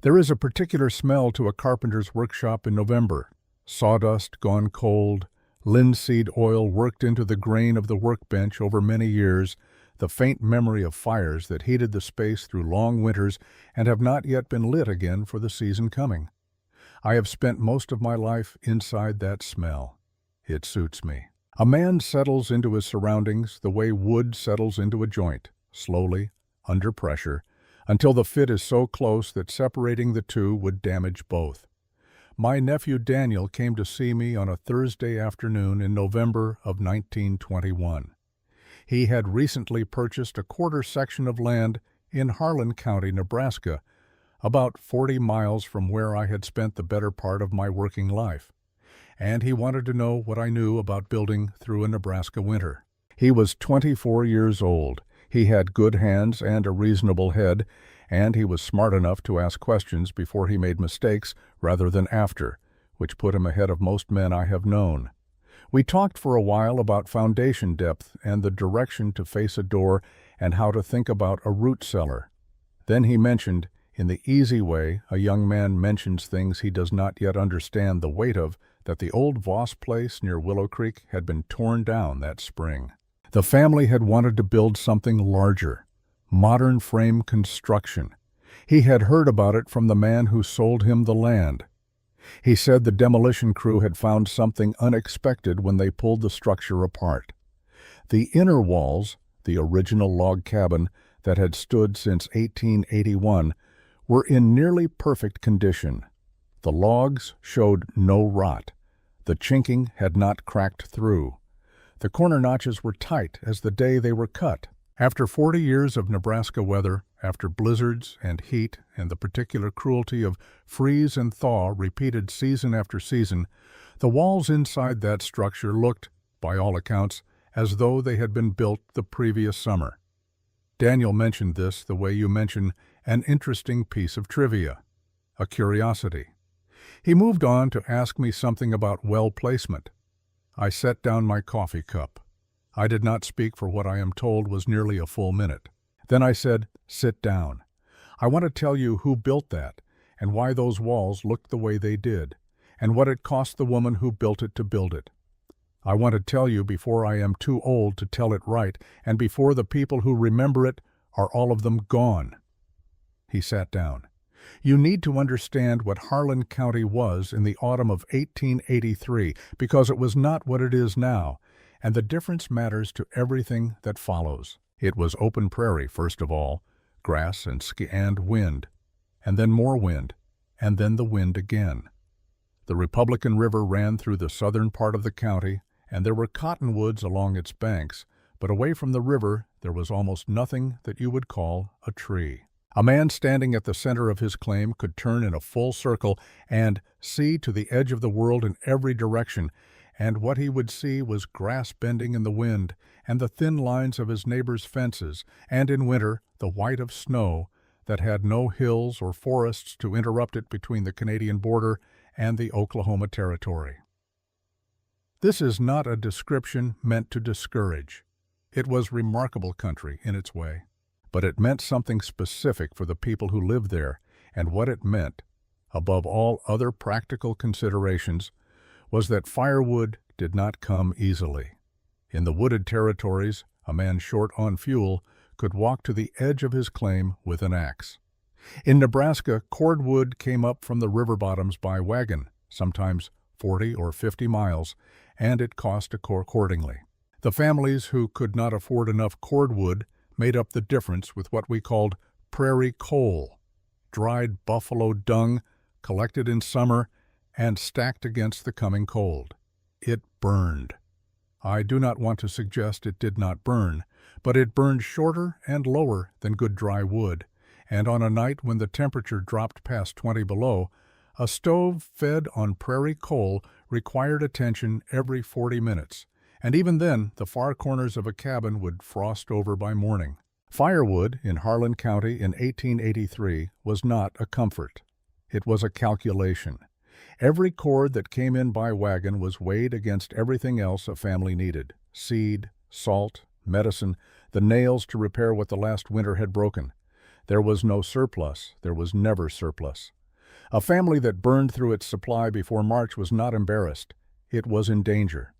There is a particular smell to a carpenter's workshop in November. Sawdust gone cold, linseed oil worked into the grain of the workbench over many years, the faint memory of fires that heated the space through long winters and have not yet been lit again for the season coming. I have spent most of my life inside that smell. It suits me. A man settles into his surroundings the way wood settles into a joint, slowly, under pressure, until the fit is so close that separating the two would damage both. My nephew Daniel came to see me on a Thursday afternoon in November of 1921. He had recently purchased a quarter section of land in Harlan County, Nebraska, about 40 miles from where I had spent the better part of my working life, and he wanted to know what I knew about building through a Nebraska winter. He was 24 years old. He had good hands and a reasonable head, and he was smart enough to ask questions before he made mistakes rather than after, which put him ahead of most men I have known. We talked for a while about foundation depth and the direction to face a door and how to think about a root cellar. Then he mentioned, in the easy way a young man mentions things he does not yet understand the weight of, that the old Voss place near Willow Creek had been torn down that spring. The family had wanted to build something larger, modern frame construction. He had heard about it from the man who sold him the land. He said the demolition crew had found something unexpected when they pulled the structure apart. The inner walls, the original log cabin that had stood since 1881, were in nearly perfect condition. The logs showed no rot. The chinking had not cracked through. The corner notches were tight as the day they were cut. After 40 years of Nebraska weather, after blizzards and heat and the particular cruelty of freeze and thaw repeated season after season, the walls inside that structure looked, by all accounts, as though they had been built the previous summer. Daniel mentioned this the way you mention an interesting piece of trivia, a curiosity. He moved on to ask me something about well placement. I set down my coffee cup. I did not speak for what I am told was nearly a full minute. Then I said, "Sit down. I want to tell you who built that, and why those walls looked the way they did, and what it cost the woman who built it to build it. I want to tell you before I am too old to tell it right, and before the people who remember it are all of them gone." He sat down. You need to understand what Harlan County was in the autumn of 1883, because it was not what it is now, and the difference matters to everything that follows. It was open prairie, first of all, grass and wind, and then more wind, and then the wind again. The Republican River ran through the southern part of the county, and there were cottonwoods along its banks, but away from the river there was almost nothing that you would call a tree. A man standing at the center of his claim could turn in a full circle and see to the edge of the world in every direction, and what he would see was grass bending in the wind, and the thin lines of his neighbor's fences, and in winter the white of snow that had no hills or forests to interrupt it between the Canadian border and the Oklahoma Territory. This is not a description meant to discourage. It was remarkable country in its way, but it meant something specific for the people who lived there, and what it meant, above all other practical considerations, was that firewood did not come easily. In the wooded territories, a man short on fuel could walk to the edge of his claim with an axe. In Nebraska, cordwood came up from the river bottoms by wagon, sometimes 40 or 50 miles, and it cost accordingly. The families who could not afford enough cordwood made up the difference with what we called prairie coal, dried buffalo dung collected in summer and stacked against the coming cold. It burned. I do not want to suggest it did not burn, but it burned shorter and lower than good dry wood, and on a night when the temperature dropped past 20 below, a stove fed on prairie coal required attention every 40 minutes, and even then the far corners of a cabin would frost over by morning. Firewood in Harlan County in 1883 was not a comfort. It was a calculation. Every cord that came in by wagon was weighed against everything else a family needed: seed, salt, medicine, the nails to repair what the last winter had broken. There was no surplus. There was never surplus. A family that burned through its supply before March was not embarrassed. It was in danger.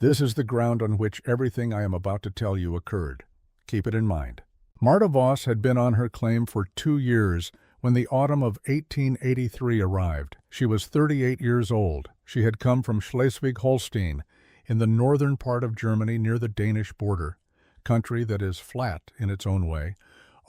This is the ground on which everything I am about to tell you occurred. Keep it in mind. Marta Voss had been on her claim for 2 years when the autumn of 1883 arrived. She was 38 years old. She had come from Schleswig-Holstein, in the northern part of Germany near the Danish border, country that is flat in its own way,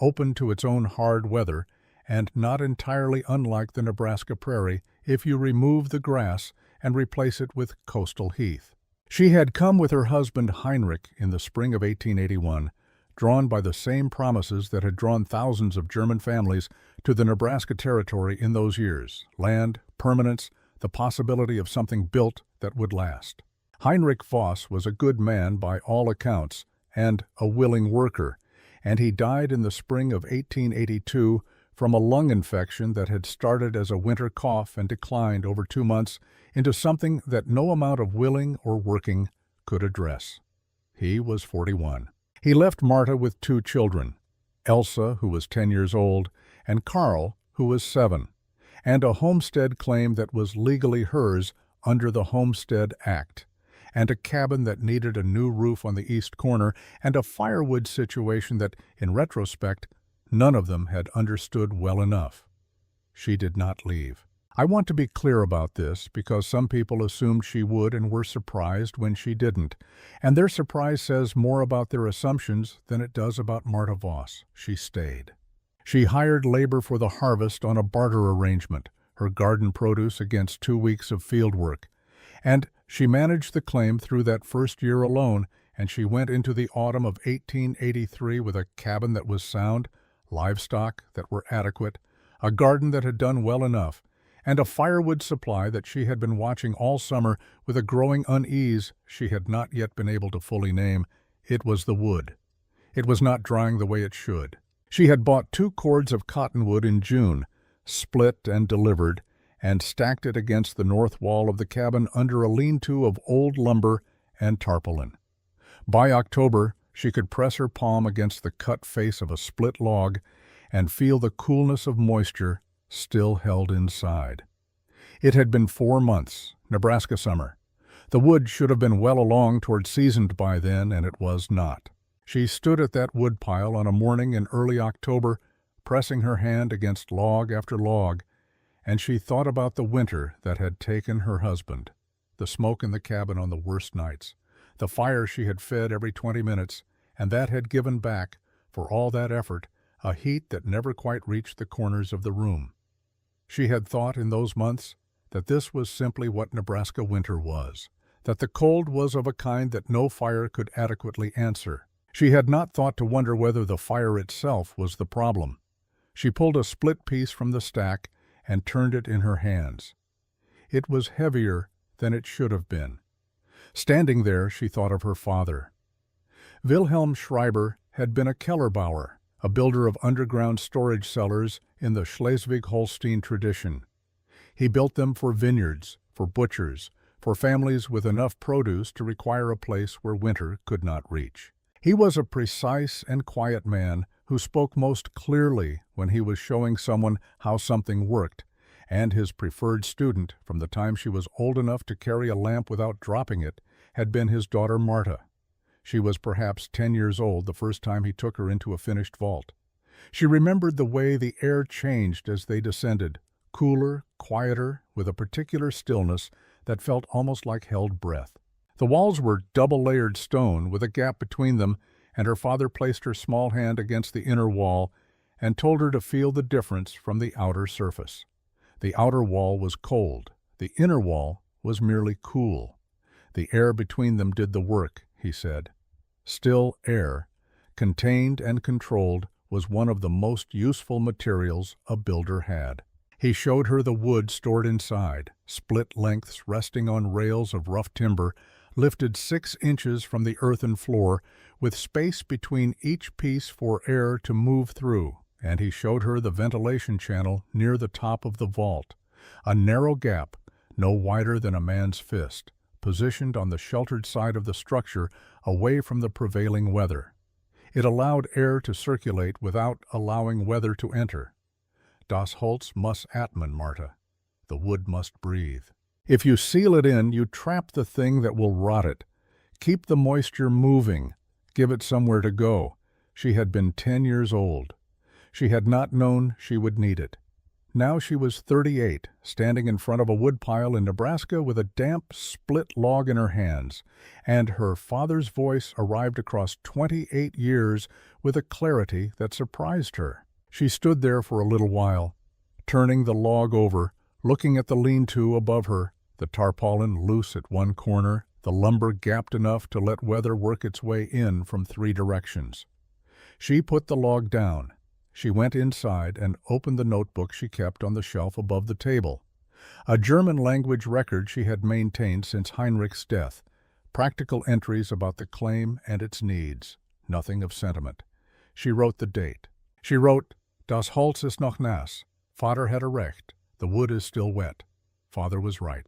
open to its own hard weather, and not entirely unlike the Nebraska prairie if you remove the grass and replace it with coastal heath. She had come with her husband Heinrich in the spring of 1881, drawn by the same promises that had drawn thousands of German families to the Nebraska territory in those years: land, permanence, the possibility of something built that would last. Heinrich Voss was a good man by all accounts and a willing worker, and he died in the spring of 1882 from a lung infection that had started as a winter cough and declined over 2 months into something that no amount of willing or working could address. He was 41. He left Marta with 2 children, Elsa, who was 10 years old, and Carl, who was 7, and a homestead claim that was legally hers under the Homestead Act, and a cabin that needed a new roof on the east corner, and a firewood situation that, in retrospect, none of them had understood well enough. She did not leave. I want to be clear about this because some people assumed she would and were surprised when she didn't, and their surprise says more about their assumptions than it does about Marta Voss. She stayed. She hired labor for the harvest on a barter arrangement, her garden produce against 2 weeks of field work, and she managed the claim through that first year alone, and she went into the autumn of 1883 with a cabin that was sound, livestock that were adequate, a garden that had done well enough, and a firewood supply that she had been watching all summer with a growing unease she had not yet been able to fully name. It was the wood. It was not drying the way it should. She had bought 2 cords of cottonwood in June, split and delivered, and stacked it against the north wall of the cabin under a lean-to of old lumber and tarpaulin. By October, she could press her palm against the cut face of a split log and feel the coolness of moisture still held inside. It had been 4 months, Nebraska summer. The wood should have been well along toward seasoned by then, and it was not. She stood at that wood pile on a morning in early October, pressing her hand against log after log, and she thought about the winter that had taken her husband, the smoke in the cabin on the worst nights, the fire she had fed every 20 minutes, and that had given back, for all that effort, a heat that never quite reached the corners of the room. She had thought in those months that this was simply what Nebraska winter was, that the cold was of a kind that no fire could adequately answer. She had not thought to wonder whether the fire itself was the problem. She pulled a split piece from the stack and turned it in her hands. It was heavier than it should have been. Standing there, she thought of her father. Wilhelm Schreiber had been a Kellerbauer, a builder of underground storage cellars in the Schleswig-Holstein tradition. He built them for vineyards, for butchers, for families with enough produce to require a place where winter could not reach. He was a precise and quiet man who spoke most clearly when he was showing someone how something worked, and his preferred student, from the time she was old enough to carry a lamp without dropping it, had been his daughter Marta. She was perhaps 10 years old the first time he took her into a finished vault. She remembered the way the air changed as they descended, cooler, quieter, with a particular stillness that felt almost like held breath. The walls were double-layered stone with a gap between them, and her father placed her small hand against the inner wall and told her to feel the difference from the outer surface. The outer wall was cold. The inner wall was merely cool. The air between them did the work, he said. Still air, contained and controlled, was one of the most useful materials a builder had. He showed her the wood stored inside, split lengths resting on rails of rough timber, lifted 6 inches from the earthen floor, with space between each piece for air to move through, and he showed her the ventilation channel near the top of the vault, a narrow gap, no wider than a man's fist, positioned on the sheltered side of the structure away from the prevailing weather. It allowed air to circulate without allowing weather to enter. Das Holz muss atmen, Marta. The wood must breathe. If you seal it in, you trap the thing that will rot it. Keep the moisture moving. Give it somewhere to go. She had been 10 years old. She had not known she would need it. Now she was 38, standing in front of a woodpile in Nebraska with a damp, split log in her hands, and her father's voice arrived across 28 years with a clarity that surprised her. She stood there for a little while, turning the log over, looking at the lean-to above her, the tarpaulin loose at one corner, the lumber gapped enough to let weather work its way in from 3 directions. She put the log down. She went inside and opened the notebook she kept on the shelf above the table. A German language record she had maintained since Heinrich's death. Practical entries about the claim and its needs. Nothing of sentiment. She wrote the date. She wrote, Das Holz ist noch nass. Vater had recht. The wood is still wet. Father was right.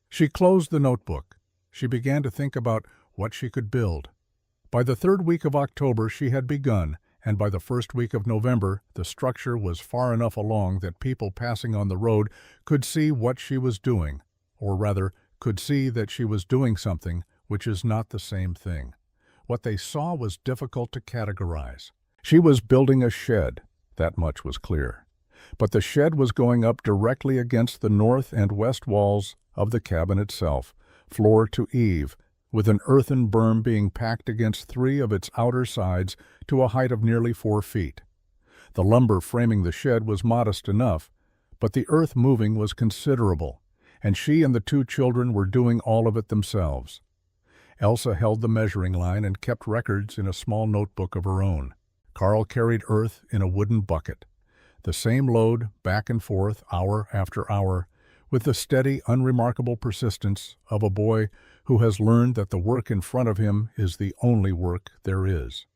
She closed the notebook. She began to think about what she could build. By the 3rd week of October she had begun, and by the 1st week of November the structure was far enough along that people passing on the road could see what she was doing, or rather, could see that she was doing something which is not the same thing. What they saw was difficult to categorize. She was building a shed, that much was clear. But the shed was going up directly against the north and west walls of the cabin itself, floor to eave, with an earthen berm being packed against 3 of its outer sides to a height of nearly 4 feet. The lumber framing the shed was modest enough, but the earth moving was considerable, and she and the 2 children were doing all of it themselves. Elsa held the measuring line and kept records in a small notebook of her own. Carl carried earth in a wooden bucket. The same load, back and forth, hour after hour, with the steady, unremarkable persistence of a boy who has learned that the work in front of him is the only work there is.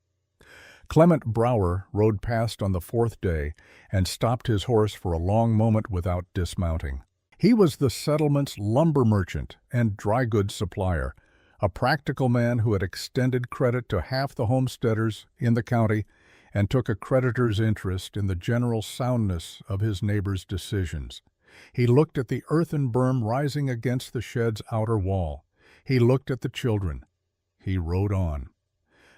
Clement Brower rode past on the 4th day and stopped his horse for a long moment without dismounting. He was the settlement's lumber merchant and dry goods supplier, a practical man who had extended credit to half the homesteaders in the county and took a creditor's interest in the general soundness of his neighbors' decisions. He looked at the earthen berm rising against the shed's outer wall. He looked at the children. He rode on.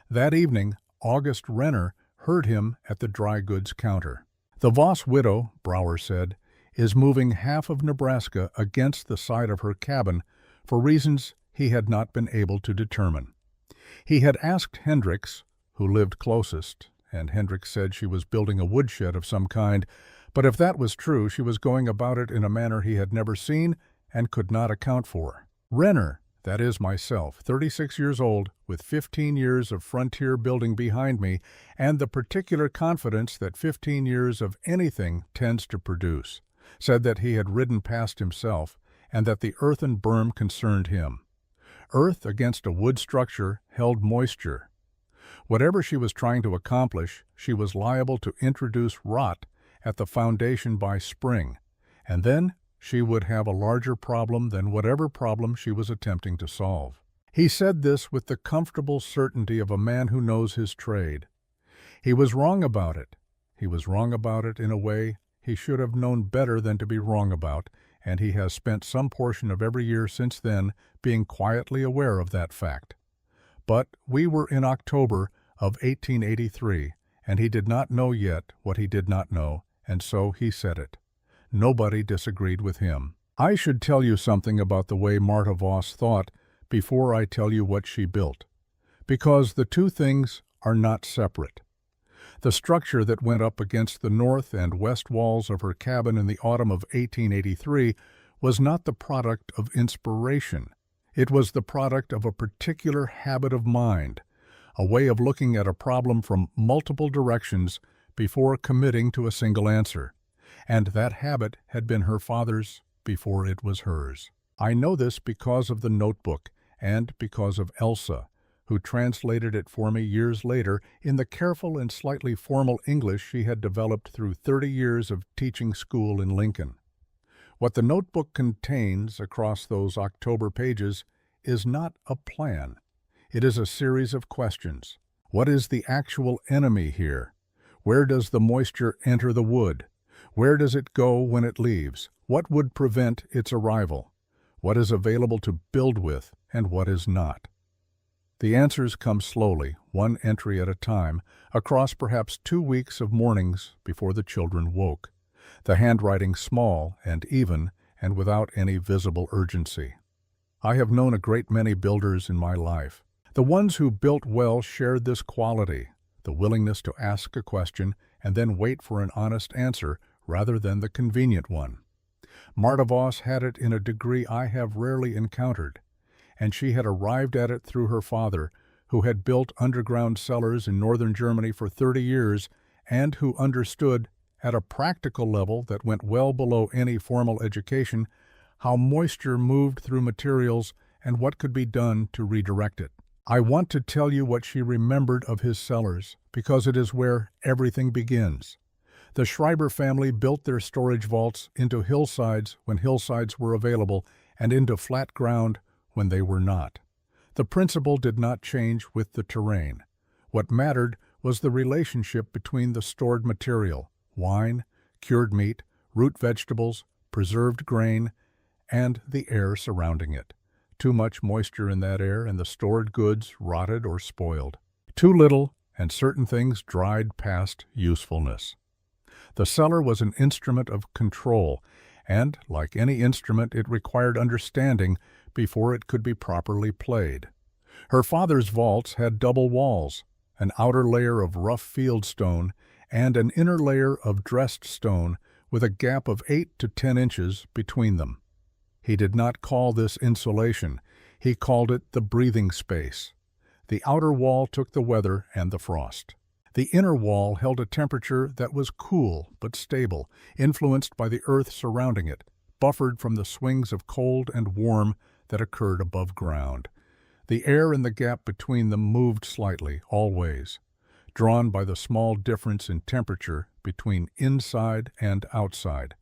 That evening, August Renner heard him at the dry goods counter. The Voss widow, Brower said, is moving half of Nebraska against the side of her cabin for reasons he had not been able to determine. He had asked Hendricks, who lived closest, and Hendricks said she was building a woodshed of some kind, but if that was true, she was going about it in a manner he had never seen and could not account for. Renner, that is myself, 36 years old, with 15 years of frontier building behind me, and the particular confidence that 15 years of anything tends to produce, said that he had ridden past himself, and that the earthen berm concerned him. Earth against a wood structure held moisture. Whatever she was trying to accomplish, she was liable to introduce rot at the foundation by spring, and then she would have a larger problem than whatever problem she was attempting to solve. He said this with the comfortable certainty of a man who knows his trade. He was wrong about it. He was wrong about it in a way he should have known better than to be wrong about, and he has spent some portion of every year since then being quietly aware of that fact. But we were in October of 1883, and he did not know yet what he did not know, and so he said it. Nobody disagreed with him. I should tell you something about the way Marta Voss thought before I tell you what she built, because the two things are not separate. The structure that went up against the north and west walls of her cabin in the autumn of 1883 was not the product of inspiration. It was the product of a particular habit of mind, a way of looking at a problem from multiple directions before committing to a single answer. And that habit had been her father's before it was hers. I know this because of the notebook and because of Elsa, who translated it for me years later in the careful and slightly formal English she had developed through 30 years of teaching school in Lincoln. What the notebook contains across those October pages is not a plan. It is a series of questions. What is the actual enemy here? Where does the moisture enter the wood? Where does it go when it leaves? What would prevent its arrival? What is available to build with and what is not? The answers come slowly, one entry at a time, across perhaps 2 weeks of mornings before the children woke, the handwriting small and even and without any visible urgency. I have known a great many builders in my life. The ones who built well shared this quality, the willingness to ask a question and then wait for an honest answer rather than the convenient one. Marta Voss had it in a degree I have rarely encountered, and she had arrived at it through her father, who had built underground cellars in northern Germany for 30 years and who understood, at a practical level that went well below any formal education, how moisture moved through materials and what could be done to redirect it. I want to tell you what she remembered of his cellars, because it is where everything begins. The Schreiber family built their storage vaults into hillsides when hillsides were available and into flat ground when they were not. The principle did not change with the terrain. What mattered was the relationship between the stored material, wine, cured meat, root vegetables, preserved grain, and the air surrounding it. Too much moisture in that air and the stored goods rotted or spoiled. Too little, and certain things dried past usefulness. The cellar was an instrument of control, and, like any instrument, it required understanding before it could be properly played. Her father's vaults had double walls, an outer layer of rough fieldstone and an inner layer of dressed stone with a gap of 8 to 10 inches between them. He did not call this insulation, he called it the breathing space. The outer wall took the weather and the frost. The inner wall held a temperature that was cool but stable, influenced by the earth surrounding it, buffered from the swings of cold and warm that occurred above ground. The air in the gap between them moved slightly, always, drawn by the small difference in temperature between inside and outside,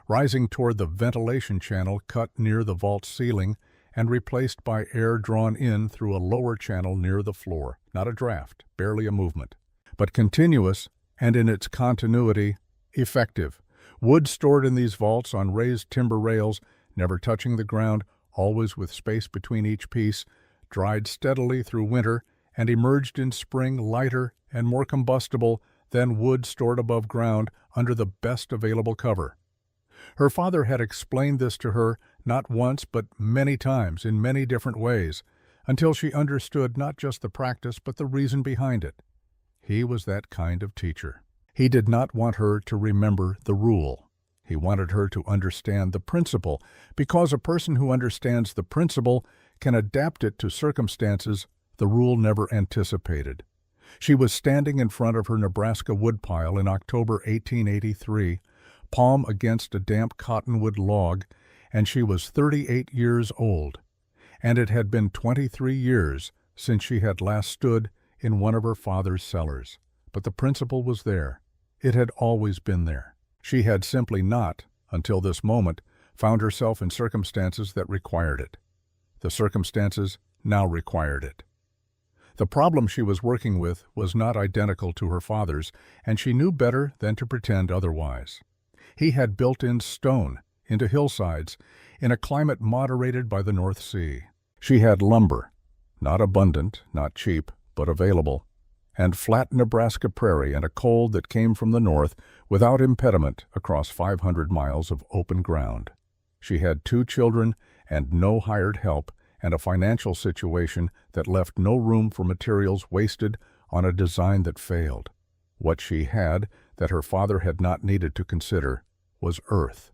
rising toward the ventilation channel cut near the vault ceiling and replaced by air drawn in through a lower channel near the floor, not a draft, barely a movement, but continuous and in its continuity effective. Wood stored in these vaults on raised timber rails, never touching the ground, always with space between each piece, dried steadily through winter and emerged in spring lighter and more combustible than wood stored above ground under the best available cover. Her father had explained this to her not once but many times in many different ways, until she understood not just the practice but the reason behind it. He was that kind of teacher. He did not want her to remember the rule. He wanted her to understand the principle, because a person who understands the principle can adapt it to circumstances the rule never anticipated. She was standing in front of her Nebraska woodpile in October 1883, palm against a damp cottonwood log, and she was 38 years old, and it had been 23 years since she had last stood in one of her father's cellars. But the principle was there. It had always been there. She had simply not, until this moment, found herself in circumstances that required it. The circumstances now required it. The problem she was working with was not identical to her father's, and she knew better than to pretend otherwise. He had built in stone into hillsides in a climate moderated by the North Sea. She had lumber, not abundant, not cheap, but available, and flat Nebraska prairie and a cold that came from the north without impediment across 500 miles of open ground. She had 2 children and no hired help, and a financial situation that left no room for materials wasted on a design that failed. What she had, that her father had not needed to consider, was earth.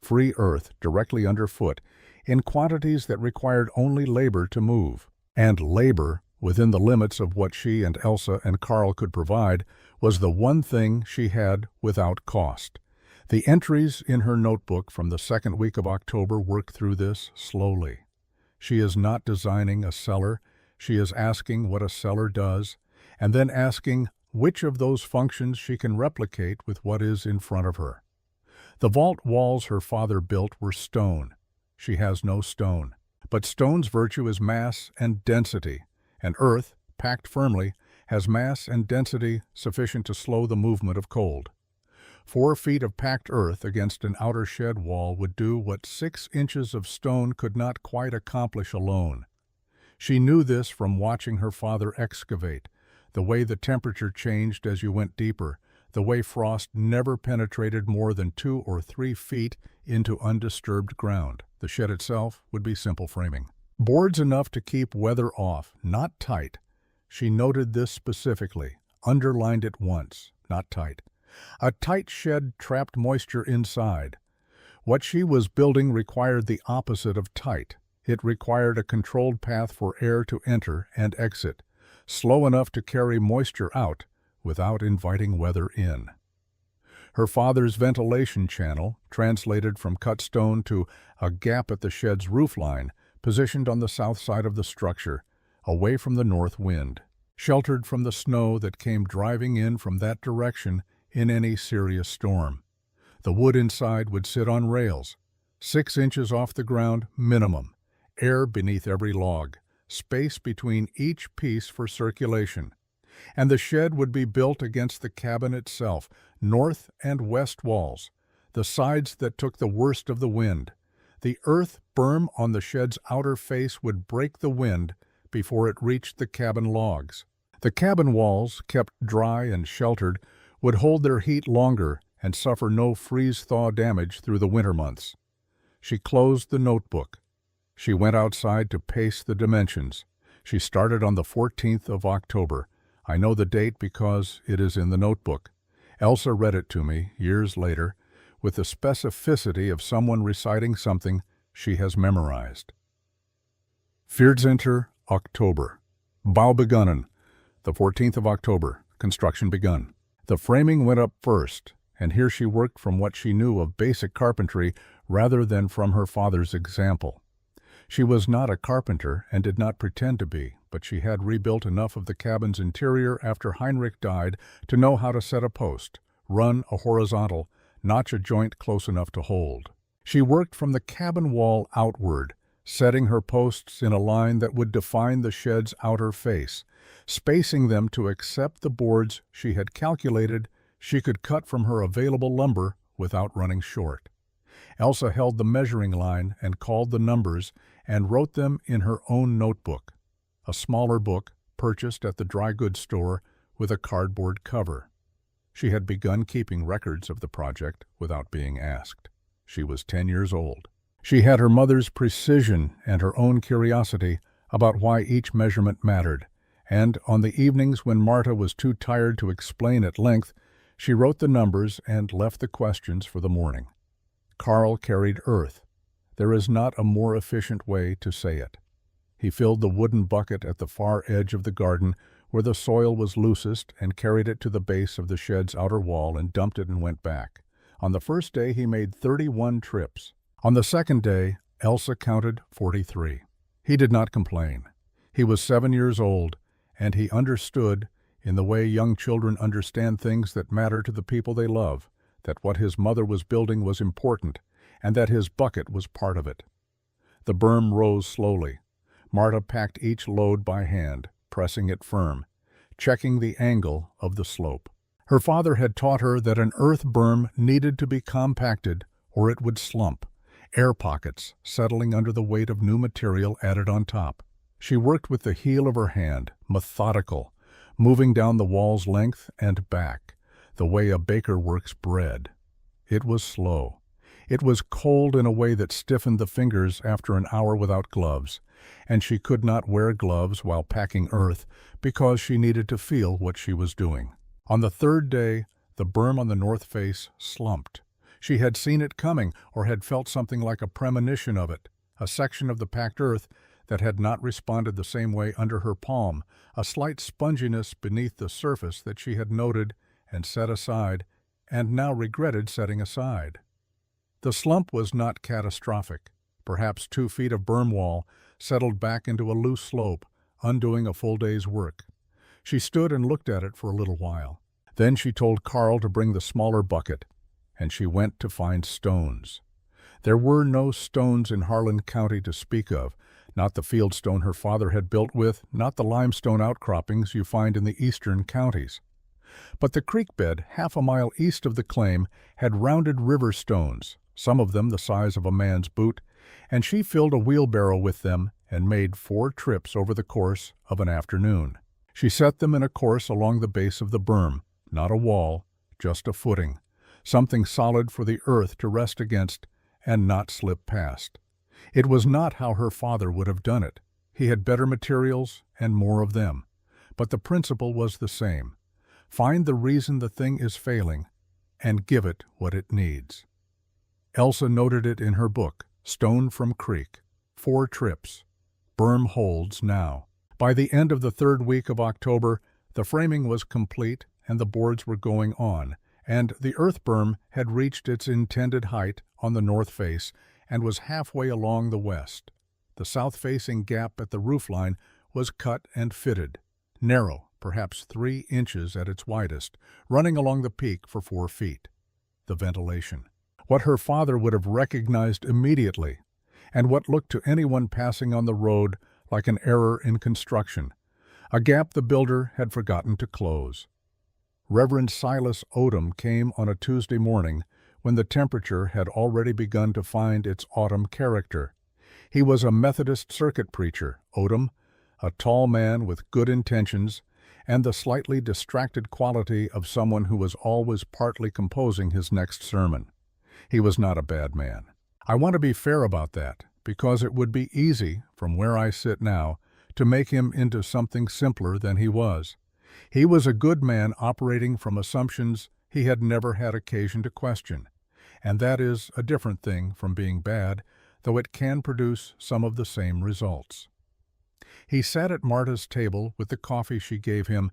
Free earth directly underfoot, in quantities that required only labor to move. And labor, within the limits of what she and Elsa and Carl could provide, was the one thing she had without cost. The entries in her notebook from the second week of October work through this slowly. She is not designing a cellar, she is asking what a cellar does, and then asking which of those functions she can replicate with what is in front of her. The vault walls her father built were stone. She has no stone. But stone's virtue is mass and density, and earth, packed firmly, has mass and density sufficient to slow the movement of cold. 4 feet of packed earth against an outer shed wall would do what 6 inches of stone could not quite accomplish alone. She knew this from watching her father excavate, the way the temperature changed as you went deeper, the way frost never penetrated more than 2 or 3 feet into undisturbed ground. The shed itself would be simple framing. Boards enough to keep weather off, not tight. She noted this specifically, underlined it once, not tight. A tight shed trapped moisture inside. What she was building required the opposite of tight. It required a controlled path for air to enter and exit, slow enough to carry moisture out without inviting weather in. Her father's ventilation channel, translated from cut stone to a gap at the shed's roofline, positioned on the south side of the structure, away from the north wind, sheltered from the snow that came driving in from that direction in any serious storm. The wood inside would sit on rails, 6 inches off the ground minimum, air beneath every log, space between each piece for circulation. And the shed would be built against the cabin itself, north and west walls, the sides that took the worst of the wind. The earth berm on the shed's outer face would break the wind before it reached the cabin logs. The cabin walls, kept dry and sheltered, would hold their heat longer and suffer no freeze-thaw damage through the winter months. She closed the notebook. She went outside to pace the dimensions. She started on the 14th of October. I know the date because it is in the notebook. Elsa read it to me, years later, with the specificity of someone reciting something she has memorized. 14. October. Bau begonnen. The 14th of October. Construction begun. The framing went up first, and here she worked from what she knew of basic carpentry rather than from her father's example. She was not a carpenter and did not pretend to be, but she had rebuilt enough of the cabin's interior after Heinrich died to know how to set a post, run a horizontal, notch a joint close enough to hold. She worked from the cabin wall outward, setting her posts in a line that would define the shed's outer face, spacing them to accept the boards she had calculated she could cut from her available lumber without running short. Elsa held the measuring line and called the numbers and wrote them in her own notebook, a smaller book purchased at the dry goods store with a cardboard cover. She had begun keeping records of the project without being asked. She was 10 years old. She had her mother's precision and her own curiosity about why each measurement mattered, and on the evenings when Marta was too tired to explain at length, she wrote the numbers and left the questions for the morning. Carl carried earth. There is not a more efficient way to say it. He filled the wooden bucket at the far edge of the garden where the soil was loosest and carried it to the base of the shed's outer wall and dumped it and went back. On the first day he made 31 trips. On the second day, Elsa counted 43. He did not complain. He was 7 years old, and he understood, in the way young children understand things that matter to the people they love, that what his mother was building was important, and that his bucket was part of it. The berm rose slowly. Marta packed each load by hand, pressing it firm, checking the angle of the slope. Her father had taught her that an earth berm needed to be compacted or it would slump, air pockets settling under the weight of new material added on top. She worked with the heel of her hand, methodical, moving down the wall's length and back, the way a baker works bread. It was slow. It was cold in a way that stiffened the fingers after an hour without gloves, and she could not wear gloves while packing earth because she needed to feel what she was doing. On the third day, the berm on the north face slumped. She had seen it coming or had felt something like a premonition of it, a section of the packed earth that had not responded the same way under her palm, a slight sponginess beneath the surface that she had noted and set aside and now regretted setting aside. The slump was not catastrophic. Perhaps 2 feet of berm wall settled back into a loose slope, undoing a full day's work. She stood and looked at it for a little while. Then she told Carl to bring the smaller bucket, and she went to find stones. There were no stones in Harlan County to speak of, Not the fieldstone her father had built with, not the limestone outcroppings you find in the eastern counties. But the creek bed, half a mile east of the claim, had rounded river stones, some of them the size of a man's boot, and she filled a wheelbarrow with them and made 4 trips over the course of an afternoon. She set them in a course along the base of the berm, not a wall, just a footing, something solid for the earth to rest against and not slip past. It was not how her father would have done it. He had better materials and more of them. But the principle was the same. Find the reason the thing is failing and give it what it needs. Elsa noted it in her book, Stone from Creek. 4 trips. Berm holds now. By the end of the 3rd week of October, the framing was complete and the boards were going on, and the earth berm had reached its intended height on the north face and was halfway along the west. The south-facing gap at the roofline was cut and fitted, narrow, perhaps 3 inches at its widest, running along the peak for 4 feet. The ventilation. What her father would have recognized immediately, and what looked to anyone passing on the road like an error in construction, a gap the builder had forgotten to close. Reverend Silas Odom came on a Tuesday morning when the temperature had already begun to find its autumn character. He was a Methodist circuit preacher, Odom, a tall man with good intentions and the slightly distracted quality of someone who was always partly composing his next sermon. He was not a bad man. I want to be fair about that, because it would be easy, from where I sit now, to make him into something simpler than he was. He was a good man operating from assumptions he had never had occasion to question, and that is a different thing from being bad, though it can produce some of the same results. He sat at Marta's table with the coffee she gave him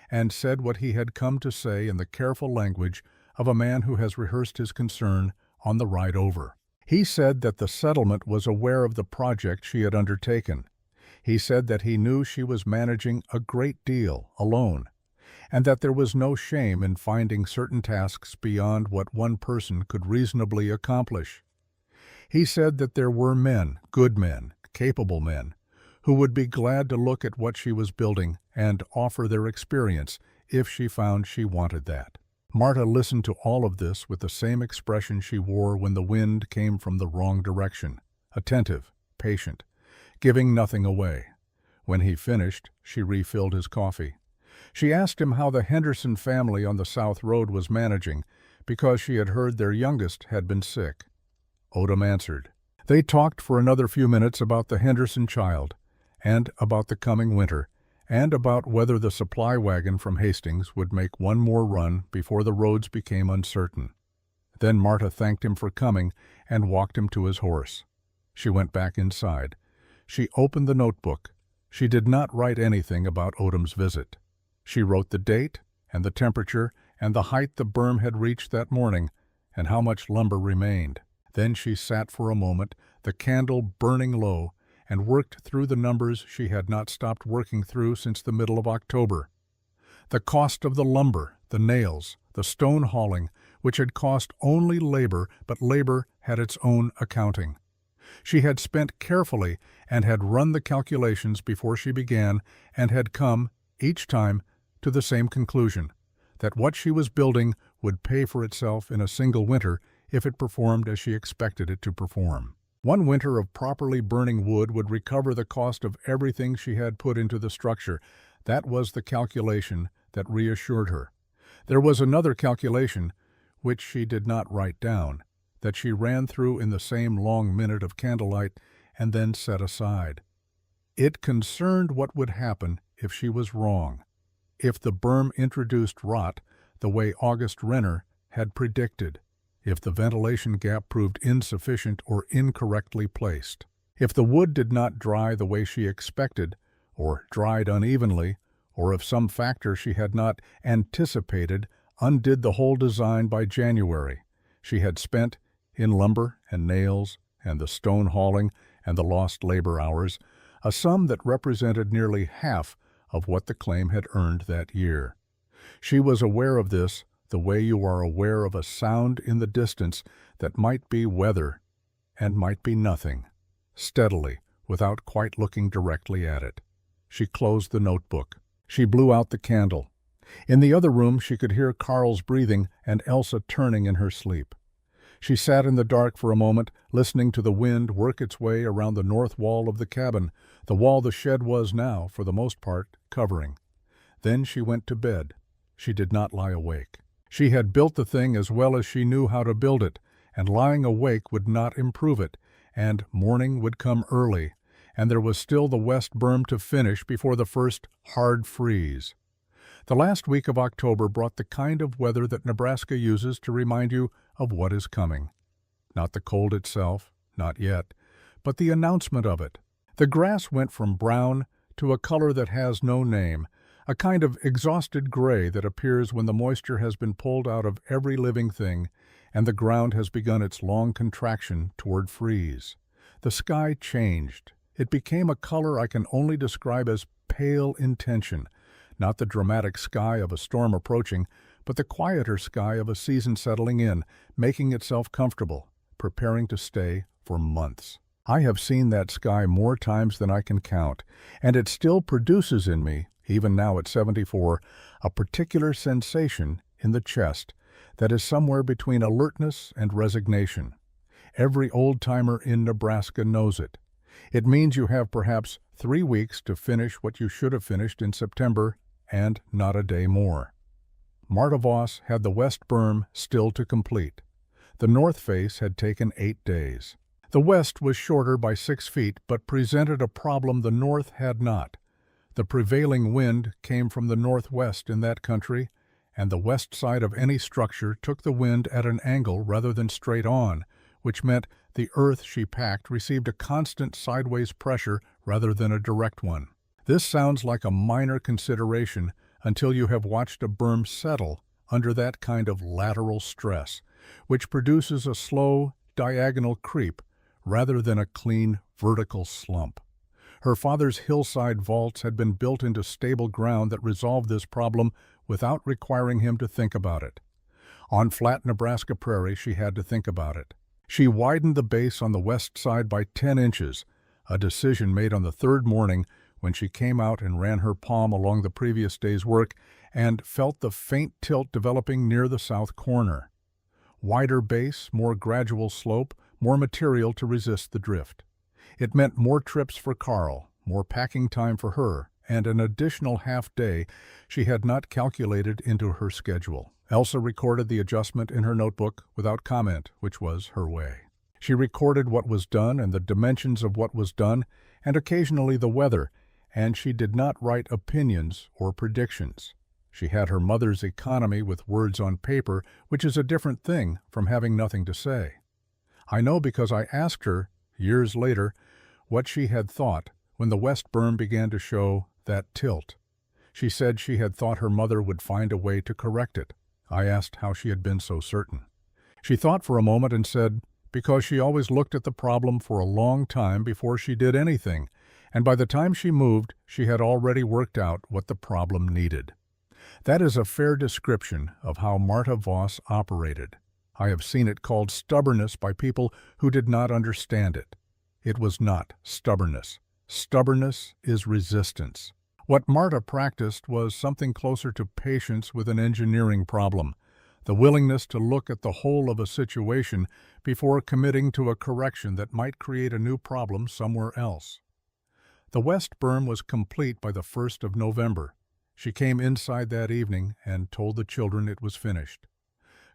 and said what he had come to say in the careful language of a man who has rehearsed his concern on the ride over. He said that the settlement was aware of the project she had undertaken. He said that he knew she was managing a great deal alone, and that there was no shame in finding certain tasks beyond what one person could reasonably accomplish. He said that there were men, good men, capable men, who would be glad to look at what she was building and offer their experience if she found she wanted that. Marta listened to all of this with the same expression she wore when the wind came from the wrong direction, attentive, patient, giving nothing away. When he finished, she refilled his coffee. She asked him how the Henderson family on the South Road was managing, because she had heard their youngest had been sick. Odom answered. They talked for another few minutes about the Henderson child, and about the coming winter, and about whether the supply wagon from Hastings would make one more run before the roads became uncertain. Then Marta thanked him for coming and walked him to his horse. She went back inside. She opened the notebook. She did not write anything about Odom's visit. She wrote the date and the temperature and the height the berm had reached that morning and how much lumber remained. Then she sat for a moment, the candle burning low, and worked through the numbers she had not stopped working through since the middle of October. The cost of the lumber, the nails, the stone hauling, which had cost only labor, but labor had its own accounting. She had spent carefully and had run the calculations before she began and had come, each time, to the same conclusion, that what she was building would pay for itself in a single winter if it performed as she expected it to perform. One winter of properly burning wood would recover the cost of everything she had put into the structure. That was the calculation that reassured her. There was another calculation, which she did not write down, that she ran through in the same long minute of candlelight and then set aside. It concerned what would happen if she was wrong, if the berm introduced rot the way August Renner had predicted, if the ventilation gap proved insufficient or incorrectly placed, if the wood did not dry the way she expected, or dried unevenly, or if some factor she had not anticipated undid the whole design by January. She had spent, in lumber and nails and the stone hauling and the lost labor hours, a sum that represented nearly half of what the claim had earned that year. She was aware of this the way you are aware of a sound in the distance that might be weather and might be nothing. Steadily, without quite looking directly at it. She closed the notebook. She blew out the candle. In the other room she could hear Carl's breathing and Elsa turning in her sleep. She sat in the dark for a moment, listening to the wind work its way around the north wall of the cabin, the wall the shed was now, for the most part, covering. Then she went to bed. She did not lie awake. She had built the thing as well as she knew how to build it, and lying awake would not improve it, and morning would come early, and there was still the west berm to finish before the first hard freeze. The last week of October brought the kind of weather that Nebraska uses to remind you of what is coming. Not the cold itself, not yet, but the announcement of it. The grass went from brown to a color that has no name, a kind of exhausted gray that appears when the moisture has been pulled out of every living thing and the ground has begun its long contraction toward freeze. The sky changed. It became a color I can only describe as pale intention, not the dramatic sky of a storm approaching, but the quieter sky of a season settling in, making itself comfortable, preparing to stay for months. I have seen that sky more times than I can count, and it still produces in me, even now at 74, a particular sensation in the chest that is somewhere between alertness and resignation. Every old-timer in Nebraska knows it. It means you have perhaps 3 weeks to finish what you should have finished in September, and not a day more. Marta Voss had the west berm still to complete. The north face had taken 8 days. The west was shorter by 6 feet, but presented a problem the north had not. The prevailing wind came from the northwest in that country, and the west side of any structure took the wind at an angle rather than straight on, which meant the earth she packed received a constant sideways pressure rather than a direct one. This sounds like a minor consideration until you have watched a berm settle under that kind of lateral stress, which produces a slow, diagonal creep rather than a clean, vertical slump. Her father's hillside vaults had been built into stable ground that resolved this problem without requiring him to think about it. On flat Nebraska prairie, she had to think about it. She widened the base on the west side by 10 inches, a decision made on the third morning when she came out and ran her palm along the previous day's work and felt the faint tilt developing near the south corner. Wider base, more gradual slope, more material to resist the drift. It meant more trips for Carl, more packing time for her, and an additional half-day she had not calculated into her schedule. Elsa recorded the adjustment in her notebook without comment, which was her way. She recorded what was done and the dimensions of what was done, and occasionally the weather, and she did not write opinions or predictions. She had her mother's economy with words on paper, which is a different thing from having nothing to say. I know because I asked her, years later, what she had thought when the west berm began to show that tilt. She said she had thought her mother would find a way to correct it. I asked how she had been so certain. She thought for a moment and said, because she always looked at the problem for a long time before she did anything, and by the time she moved, she had already worked out what the problem needed. That is a fair description of how Marta Voss operated. I have seen it called stubbornness by people who did not understand it. It was not stubbornness. Stubbornness is resistance. What Marta practiced was something closer to patience with an engineering problem, the willingness to look at the whole of a situation before committing to a correction that might create a new problem somewhere else. The west berm was complete by the 1st of November. She came inside that evening and told the children it was finished.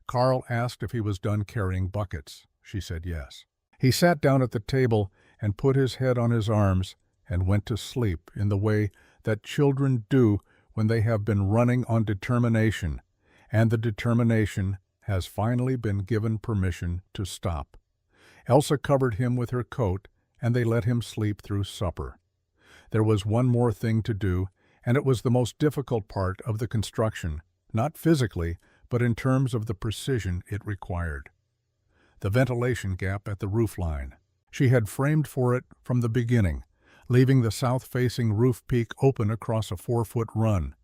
Carl asked if he was done carrying buckets. She said yes. He sat down at the table and put his head on his arms and went to sleep in the way that children do when they have been running on determination, and the determination has finally been given permission to stop. Elsa covered him with her coat, and they let him sleep through supper. There was one more thing to do, and it was the most difficult part of the construction, not physically, but in terms of the precision it required. The ventilation gap at the roof line. She had framed for it from the beginning, leaving the south-facing roof peak open across a 4-foot run,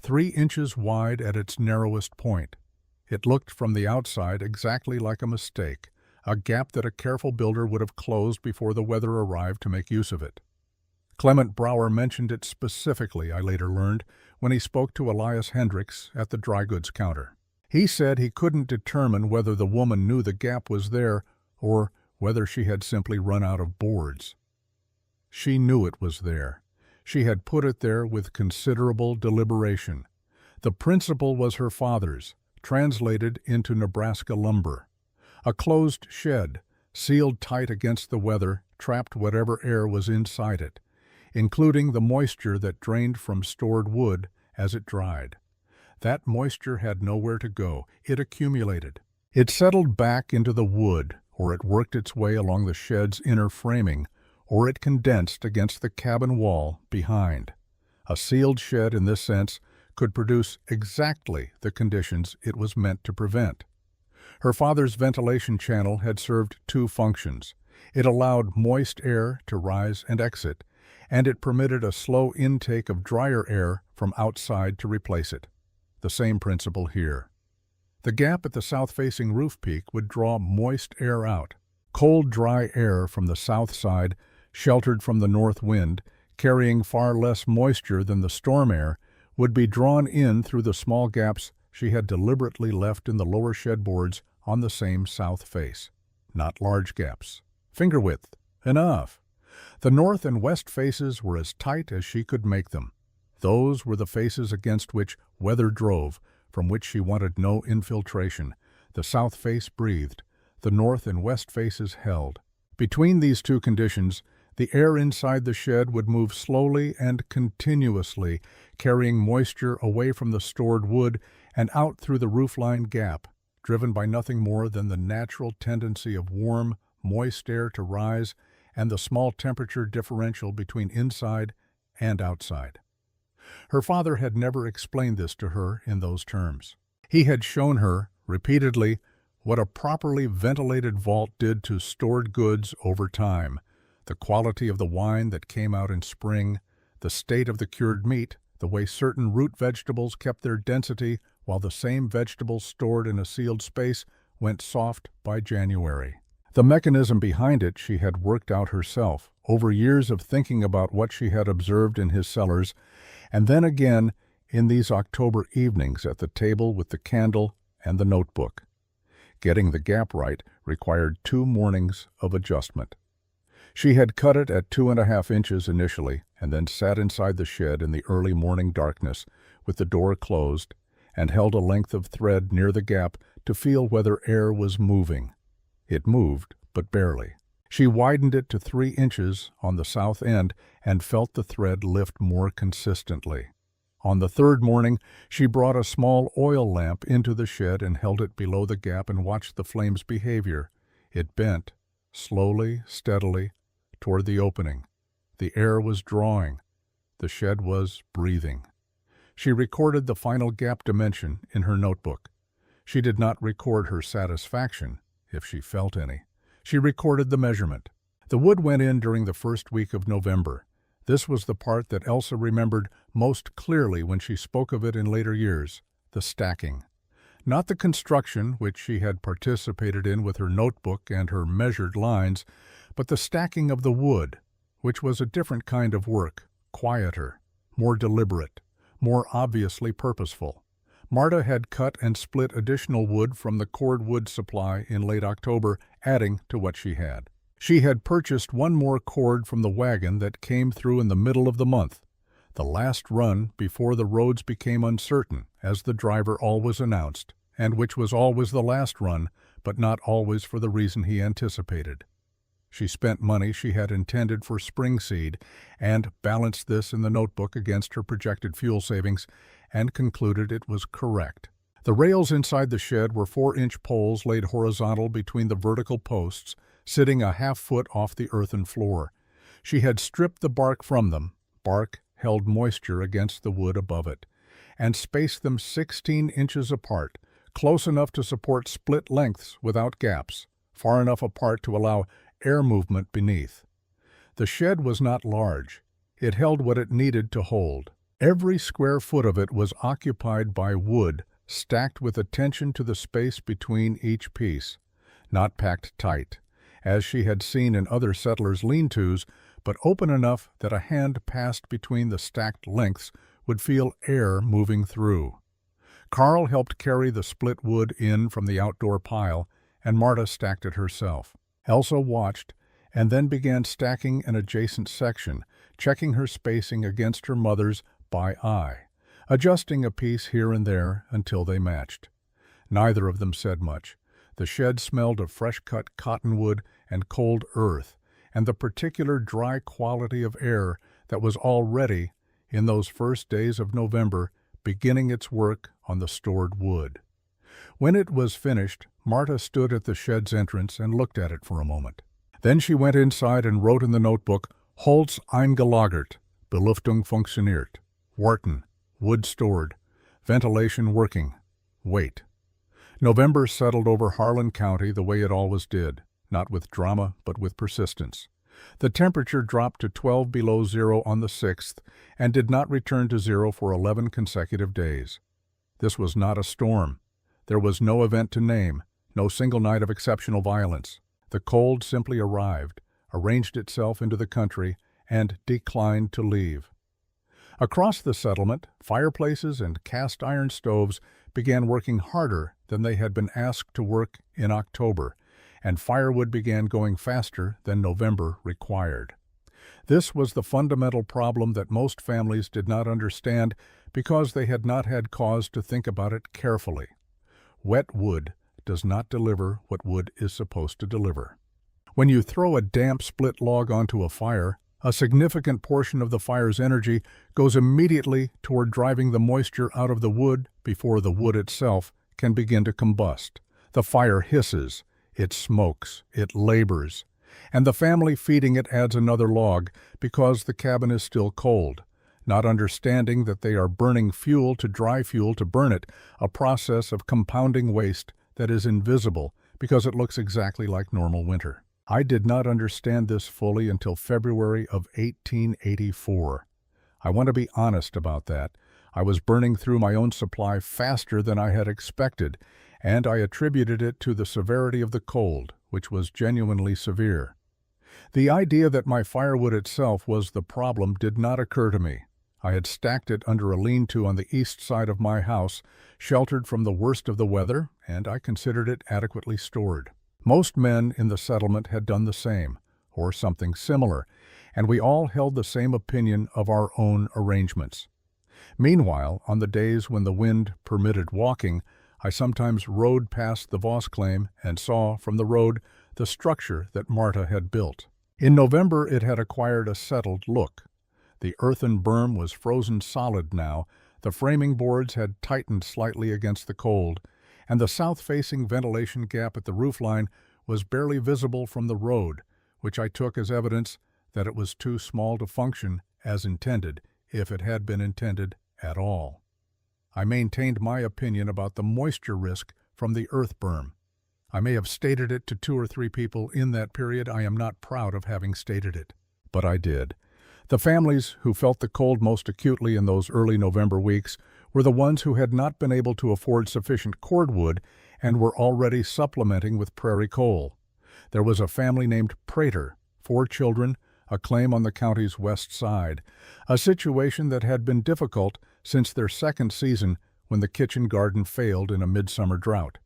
3 inches wide at its narrowest point. It looked from the outside exactly like a mistake, a gap that a careful builder would have closed before the weather arrived to make use of it. Clement Brower mentioned it specifically, I later learned, when he spoke to Elias Hendricks at the dry goods counter. He said he couldn't determine whether the woman knew the gap was there or whether she had simply run out of boards. She knew it was there. She had put it there with considerable deliberation. The principle was her father's, translated into Nebraska lumber. A closed shed, sealed tight against the weather, trapped whatever air was inside it, including the moisture that drained from stored wood as it dried. That moisture had nowhere to go. It accumulated. It settled back into the wood, or it worked its way along the shed's inner framing, or it condensed against the cabin wall behind. A sealed shed, in this sense, could produce exactly the conditions it was meant to prevent. Her father's ventilation channel had served two functions. It allowed moist air to rise and exit, and it permitted a slow intake of drier air from outside to replace it. The same principle here. The gap at the south-facing roof peak would draw moist air out. Cold, dry air from the south side, sheltered from the north wind, carrying far less moisture than the storm air, would be drawn in through the small gaps she had deliberately left in the lower shed boards on the same south face. Not large gaps. Finger width. Enough. The north and west faces were as tight as she could make them. Those were the faces against which weather drove, from which she wanted no infiltration. The south face breathed. The north and west faces held. Between these two conditions, the air inside the shed would move slowly and continuously, carrying moisture away from the stored wood and out through the roofline gap, driven by nothing more than the natural tendency of warm, moist air to rise and the small temperature differential between inside and outside. Her father had never explained this to her in those terms. He had shown her, repeatedly, what a properly ventilated vault did to stored goods over time, the quality of the wine that came out in spring, the state of the cured meat, the way certain root vegetables kept their density while the same vegetables stored in a sealed space went soft by January. The mechanism behind it she had worked out herself, over years of thinking about what she had observed in his cellars, and then again in these October evenings at the table with the candle and the notebook. Getting the gap right required 2 mornings of adjustment. She had cut it at 2.5 inches initially, and then sat inside the shed in the early morning darkness, with the door closed, and held a length of thread near the gap to feel whether air was moving. It moved, but barely. She widened it to 3 inches on the south end and felt the thread lift more consistently. On the 3rd morning, she brought a small oil lamp into the shed and held it below the gap and watched the flame's behavior. It bent, slowly, steadily, toward the opening. The air was drawing. The shed was breathing. She recorded the final gap dimension in her notebook. She did not record her satisfaction, if she felt any. She recorded the measurement. The wood went in during the first week of November. This was the part that Elsa remembered most clearly when she spoke of it in later years, the stacking. Not the construction, which she had participated in with her notebook and her measured lines, but the stacking of the wood, which was a different kind of work, quieter, more deliberate, more obviously purposeful. Marta had cut and split additional wood from the cordwood supply in late October, adding to what she had. She had purchased 1 more cord from the wagon that came through in the middle of the month, the last run before the roads became uncertain, as the driver always announced, and which was always the last run, but not always for the reason he anticipated. She spent money she had intended for spring seed and balanced this in the notebook against her projected fuel savings and concluded it was correct. The rails inside the shed were 4-inch poles laid horizontal between the vertical posts, sitting a half-foot off the earthen floor. She had stripped the bark from them, bark held moisture against the wood above it, and spaced them 16 inches apart, close enough to support split lengths without gaps, far enough apart to allow air movement beneath. The shed was not large. It held what it needed to hold. Every square foot of it was occupied by wood, stacked with attention to the space between each piece. not packed tight, as she had seen in other settlers' lean-tos, but open enough that a hand passed between the stacked lengths would feel air moving through. Carl helped carry the split wood in from the outdoor pile, and Marta stacked it herself. Elsa watched, and then began stacking an adjacent section, checking her spacing against her mother's by eye, adjusting a piece here and there until they matched. Neither of them said much. The shed smelled of fresh-cut cottonwood and cold earth, and the particular dry quality of air that was already, in those first days of November, beginning its work on the stored wood. When it was finished, Marta stood at the shed's entrance and looked at it for a moment. Then she went inside and wrote in the notebook, Holz eingelagert, Belüftung funktioniert, Wharton, wood stored, ventilation working, wait. November settled over Harlan County the way it always did, not with drama but with persistence. The temperature dropped to 12 below zero on the 6th and did not return to zero for 11 consecutive days. This was not a storm. There was no event to name, no single night of exceptional violence. The cold simply arrived, arranged itself into the country, and declined to leave. Across the settlement, fireplaces and cast iron stoves began working harder than they had been asked to work in October, and firewood began going faster than November required. This was the fundamental problem that most families did not understand because they had not had cause to think about it carefully. Wet wood does not deliver what wood is supposed to deliver. When you throw a damp split log onto a fire, a significant portion of the fire's energy goes immediately toward driving the moisture out of the wood before the wood itself can begin to combust. The fire hisses, it smokes, it labors, and the family feeding it adds another log because the cabin is still cold, not understanding that they are burning fuel to dry fuel to burn it, a process of compounding waste that is invisible because it looks exactly like normal winter. I did not understand this fully until February of 1884. I want to be honest about that. I was burning through my own supply faster than I had expected, and I attributed it to the severity of the cold, which was genuinely severe. The idea that my firewood itself was the problem did not occur to me. I had stacked it under a lean-to on the east side of my house, sheltered from the worst of the weather, and I considered it adequately stored. Most men in the settlement had done the same, or something similar, and we all held the same opinion of our own arrangements. Meanwhile, on the days when the wind permitted walking, I sometimes rode past the Voss-claim and saw from the road the structure that Marta had built. In November it had acquired a settled look. The earthen berm was frozen solid now, the framing boards had tightened slightly against the cold, and the south-facing ventilation gap at the roofline was barely visible from the road, which I took as evidence that it was too small to function as intended, if it had been intended at all. I maintained my opinion about the moisture risk from the earth berm. I may have stated it to 2 or 3 people in that period. I am not proud of having stated it, but I did. The families who felt the cold most acutely in those early November weeks were the ones who had not been able to afford sufficient cordwood and were already supplementing with prairie coal. There was a family named Prater, 4 children, a claim on the county's west side, a situation that had been difficult since their second season when the kitchen garden failed in a midsummer drought.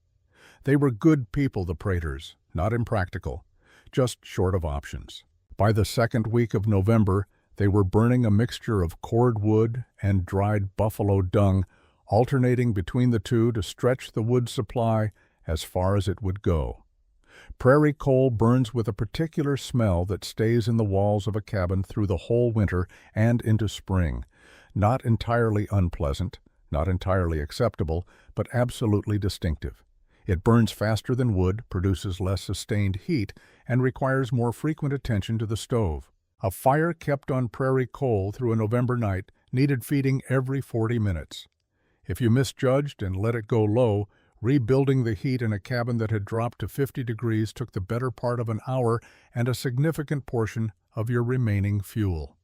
They were good people, the Praters, not impractical, just short of options. By the second week of November, they were burning a mixture of cordwood and dried buffalo dung, alternating between the two to stretch the wood supply as far as it would go. Prairie coal burns with a particular smell that stays in the walls of a cabin through the whole winter and into spring. Not entirely unpleasant, not entirely acceptable, but absolutely distinctive. It burns faster than wood, produces less sustained heat, and requires more frequent attention to the stove. A fire kept on prairie coal through a November night needed feeding every 40 minutes. If you misjudged and let it go low, rebuilding the heat in a cabin that had dropped to 50 degrees took the better part of an hour and a significant portion of your remaining fuel.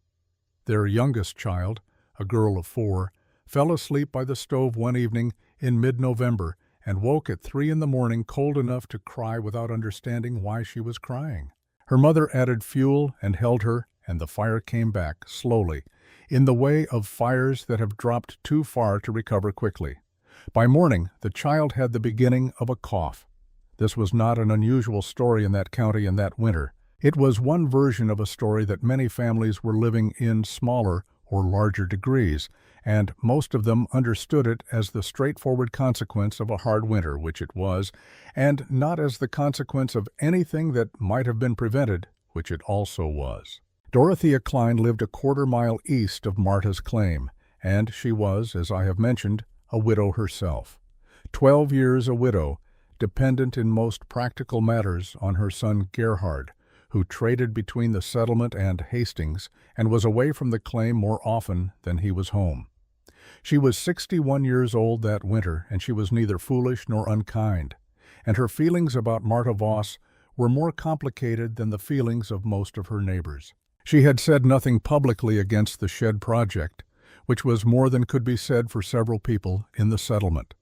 Their youngest child, a girl of 4, fell asleep by the stove one evening in mid-November and woke at 3 in the morning cold enough to cry without understanding why she was crying. Her mother added fuel and held her, and the fire came back, slowly, in the way of fires that have dropped too far to recover quickly. By morning, the child had the beginning of a cough. This was not an unusual story in that county in that winter. It was one version of a story that many families were living in smaller or larger degrees, and most of them understood it as the straightforward consequence of a hard winter, which it was, and not as the consequence of anything that might have been prevented, which it also was. Dorothea Klein lived a quarter-mile east of Marta's claim, and she was, as I have mentioned, a widow herself. 12 years a widow, dependent in most practical matters on her son Gerhard, who traded between the settlement and Hastings and was away from the claim more often than he was home. She was 61 years old that winter, and she was neither foolish nor unkind, and her feelings about Marta Voss were more complicated than the feelings of most of her neighbors. She had said nothing publicly against the shed project, which was more than could be said for several people in the settlement.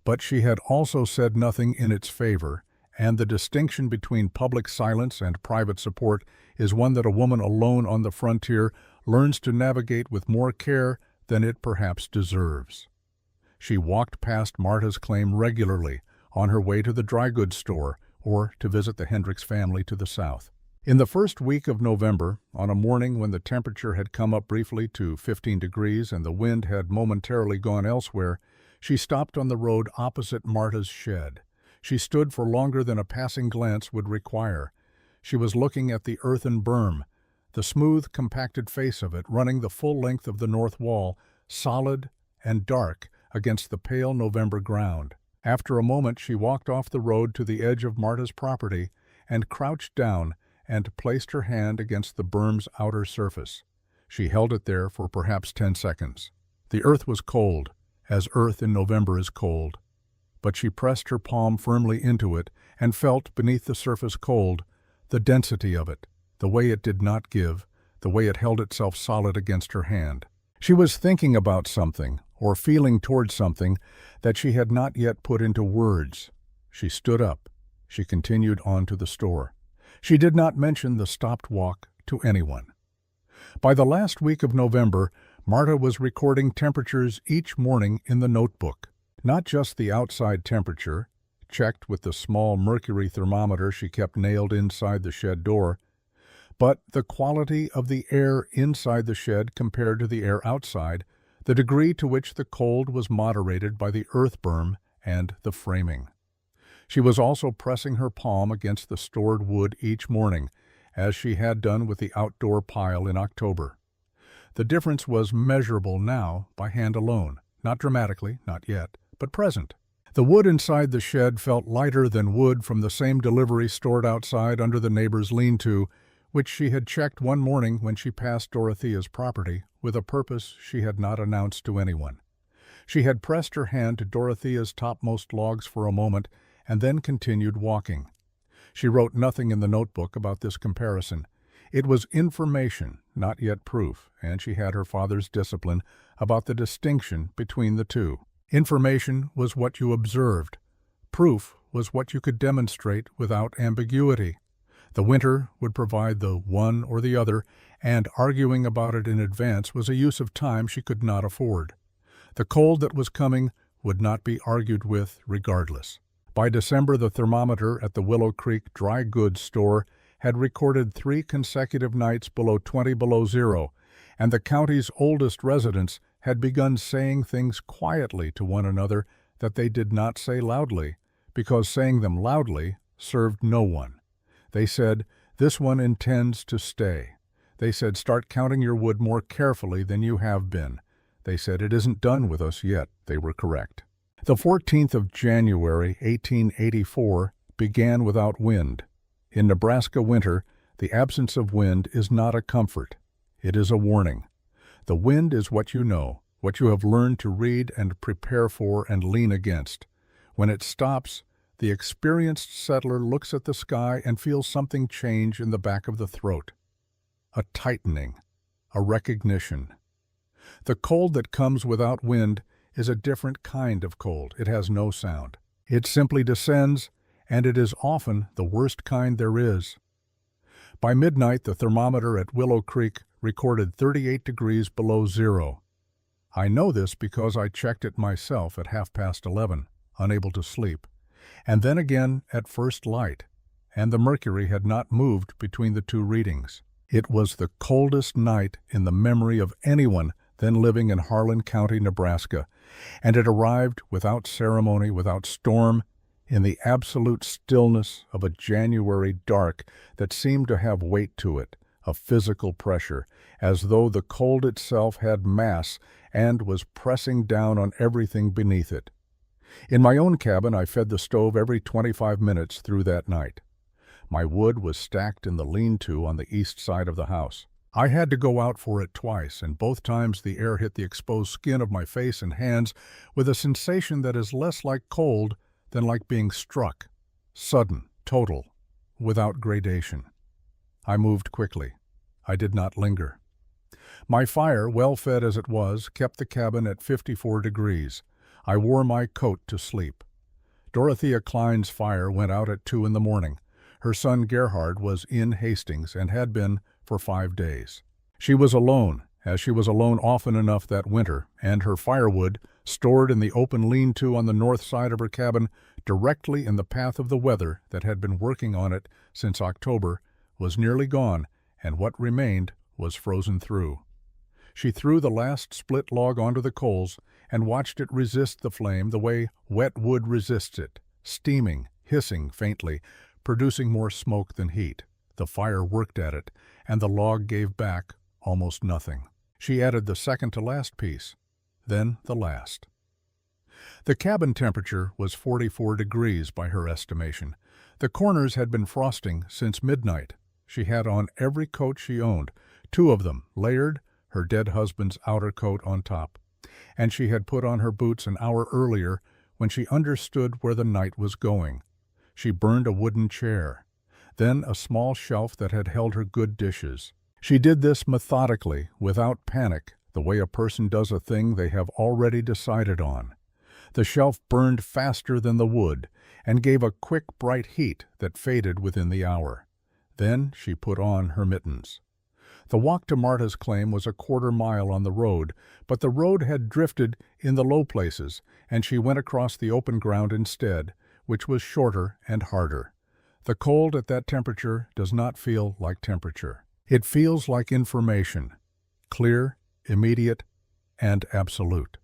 But she had also said nothing in its favor, and the distinction between public silence and private support is one that a woman alone on the frontier learns to navigate with more care than it perhaps deserves. She walked past Marta's claim regularly on her way to the dry goods store or to visit the Hendricks family to the south. In the first week of November, on a morning when the temperature had come up briefly to 15 degrees and the wind had momentarily gone elsewhere, she stopped on the road opposite Marta's shed. She stood for longer than a passing glance would require. She was looking at the earthen berm, the smooth, compacted face of it running the full length of the north wall, solid and dark against the pale November ground. After a moment she walked off the road to the edge of Marta's property and crouched down and placed her hand against the berm's outer surface. She held it there for perhaps 10 seconds. The earth was cold, as earth in November is cold, but she pressed her palm firmly into it and felt beneath the surface cold the density of it, the way it did not give, the way it held itself solid against her hand. She was thinking about something, or feeling towards something, that she had not yet put into words. She stood up. She continued on to the store. She did not mention the stopped walk to anyone. By the last week of November, Marta was recording temperatures each morning in the notebook. Not just the outside temperature, checked with the small mercury thermometer she kept nailed inside the shed door, but the quality of the air inside the shed compared to the air outside, the degree to which the cold was moderated by the earth berm and the framing. She was also pressing her palm against the stored wood each morning, as she had done with the outdoor pile in October. The difference was measurable now by hand alone, not dramatically, not yet, but present. The wood inside the shed felt lighter than wood from the same delivery stored outside under the neighbor's lean-to, which she had checked one morning when she passed Dorothea's property with a purpose she had not announced to anyone. She had pressed her hand to Dorothea's topmost logs for a moment and then continued walking. She wrote nothing in the notebook about this comparison. It was information, not yet proof, and she had her father's discipline about the distinction between the two. Information was what you observed. Proof was what you could demonstrate without ambiguity. The winter would provide the one or the other, and arguing about it in advance was a use of time she could not afford. The cold that was coming would not be argued with regardless. By December, the thermometer at the Willow Creek dry goods store had recorded 3 consecutive nights below 20 below zero, and the county's oldest residents had begun saying things quietly to one another that they did not say loudly, because saying them loudly served no one. They said, "This one intends to stay." They said, "Start counting your wood more carefully than you have been." They said, "It isn't done with us yet." They were correct. The 14th of January, 1884, began without wind. In Nebraska winter, the absence of wind is not a comfort. It is a warning. The wind is what you know, what you have learned to read and prepare for and lean against. When it stops, the experienced settler looks at the sky and feels something change in the back of the throat. A tightening, a recognition. The cold that comes without wind is a different kind of cold. It has no sound. It simply descends, and it is often the worst kind there is. By midnight, the thermometer at Willow Creek recorded 38 degrees below zero. I know this because I checked it myself at 11:30, unable to sleep, and then again at first light, and the mercury had not moved between the two readings. It was the coldest night in the memory of anyone then living in Harlan County, Nebraska, and it arrived without ceremony, without storm, in the absolute stillness of a January dark that seemed to have weight to it, a physical pressure, as though the cold itself had mass and was pressing down on everything beneath it. In my own cabin, I fed the stove every 25 minutes through that night. My wood was stacked in the lean-to on the east side of the house. I had to go out for it twice, and both times the air hit the exposed skin of my face and hands with a sensation that is less like cold than like being struck, sudden, total, without gradation. I moved quickly. I did not linger. My fire, well fed as it was, kept the cabin at 54 degrees. I wore my coat to sleep. Dorothea Klein's fire went out at 2 in the morning. Her son Gerhard was in Hastings and had been for 5 days. She was alone, as she was alone often enough that winter, and her firewood, stored in the open lean-to on the north side of her cabin, directly in the path of the weather that had been working on it since October, was nearly gone, and what remained was frozen through. She threw the last split log onto the coals and watched it resist the flame the way wet wood resists it, steaming, hissing faintly, producing more smoke than heat. The fire worked at it, and the log gave back almost nothing. She added the second to last piece, then the last. The cabin temperature was 44 degrees by her estimation. The corners had been frosting since midnight. She had on every coat she owned, 2 of them layered, her dead husband's outer coat on top, and she had put on her boots an hour earlier when she understood where the night was going. She burned a wooden chair, then a small shelf that had held her good dishes. She did this methodically, without panic, the way a person does a thing they have already decided on. The shelf burned faster than the wood and gave a quick, bright heat that faded within the hour. Then she put on her mittens. The walk to Marta's claim was a quarter mile on the road, but the road had drifted in the low places, and she went across the open ground instead, which was shorter and harder. The cold at that temperature does not feel like temperature. It feels like information, clear, immediate, and absolute.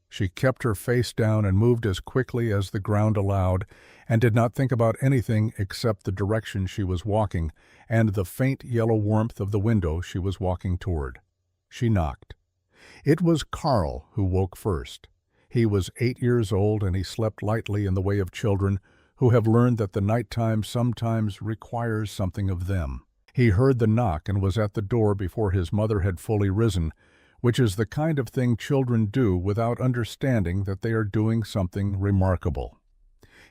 She kept her face down and moved as quickly as the ground allowed, and did not think about anything except the direction she was walking and the faint yellow warmth of the window she was walking toward. She knocked. It was Carl who woke first. He was 8 years old, and he slept lightly in the way of children who have learned that the nighttime sometimes requires something of them. He heard the knock and was at the door before his mother had fully risen, which is the kind of thing children do without understanding that they are doing something remarkable.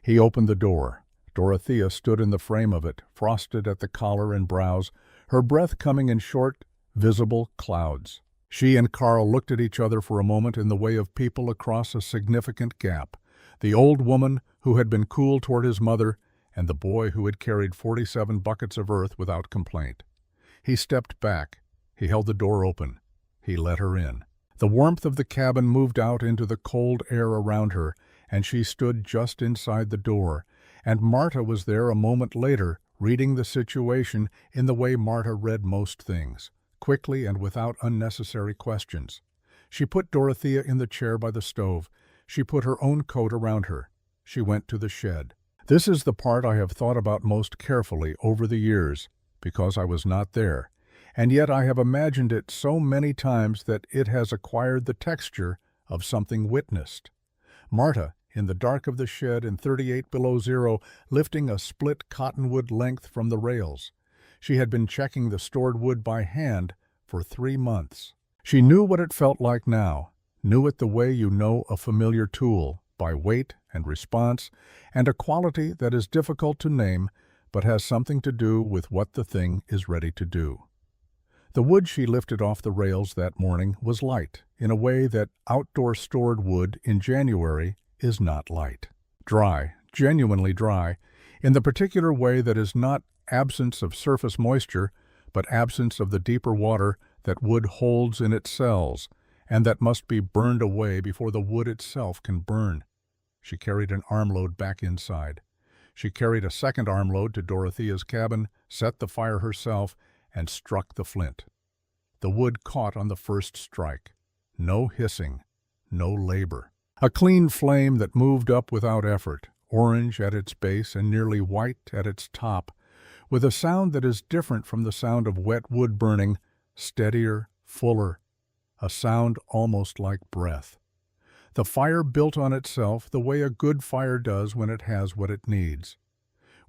He opened the door. Dorothea stood in the frame of it, frosted at the collar and brows, her breath coming in short, visible clouds. She and Carl looked at each other for a moment in the way of people across a significant gap. The old woman who had been cool toward his mother, and the boy who had carried 47 buckets of earth without complaint. He stepped back. He held the door open. He let her in. The warmth of the cabin moved out into the cold air around her, and she stood just inside the door, and Marta was there a moment later, reading the situation in the way Marta read most things, quickly and without unnecessary questions. She put Dorothea in the chair by the stove. She put her own coat around her. She went to the shed. This is the part I have thought about most carefully over the years, because I was not there, and yet I have imagined it so many times that it has acquired the texture of something witnessed. Marta, in the dark of the shed in 38 below zero, lifting a split cottonwood length from the rails. She had been checking the stored wood by hand for 3 months. She knew what it felt like now, knew it the way you know a familiar tool, by weight and response, and a quality that is difficult to name, but has something to do with what the thing is ready to do. The wood she lifted off the rails that morning was light, in a way that outdoor stored wood in January is not light. Dry, genuinely dry, in the particular way that is not absence of surface moisture, but absence of the deeper water that wood holds in its cells, and that must be burned away before the wood itself can burn. She carried an armload back inside. She carried a second armload to Dorothea's cabin, set the fire herself, and struck the flint. The wood caught on the first strike. No hissing, no labor. A clean flame that moved up without effort, orange at its base and nearly white at its top, with a sound that is different from the sound of wet wood burning, steadier, fuller, a sound almost like breath. The fire built on itself the way a good fire does when it has what it needs.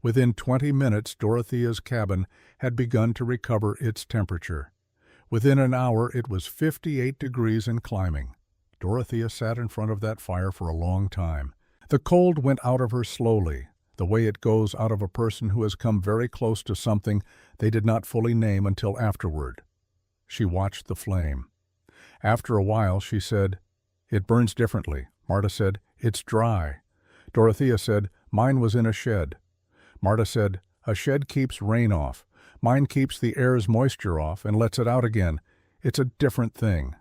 Within 20 minutes, Dorothea's cabin had begun to recover its temperature. Within an hour, it was 58 degrees and climbing. Dorothea sat in front of that fire for a long time. The cold went out of her slowly, the way it goes out of a person who has come very close to something they did not fully name until afterward. She watched the flame. After a while, she said, "It burns differently." Marta said, "It's dry." Dorothea said, "Mine was in a shed." Marta said, "A shed keeps rain off. Mine keeps the air's moisture off and lets it out again. It's a different thing."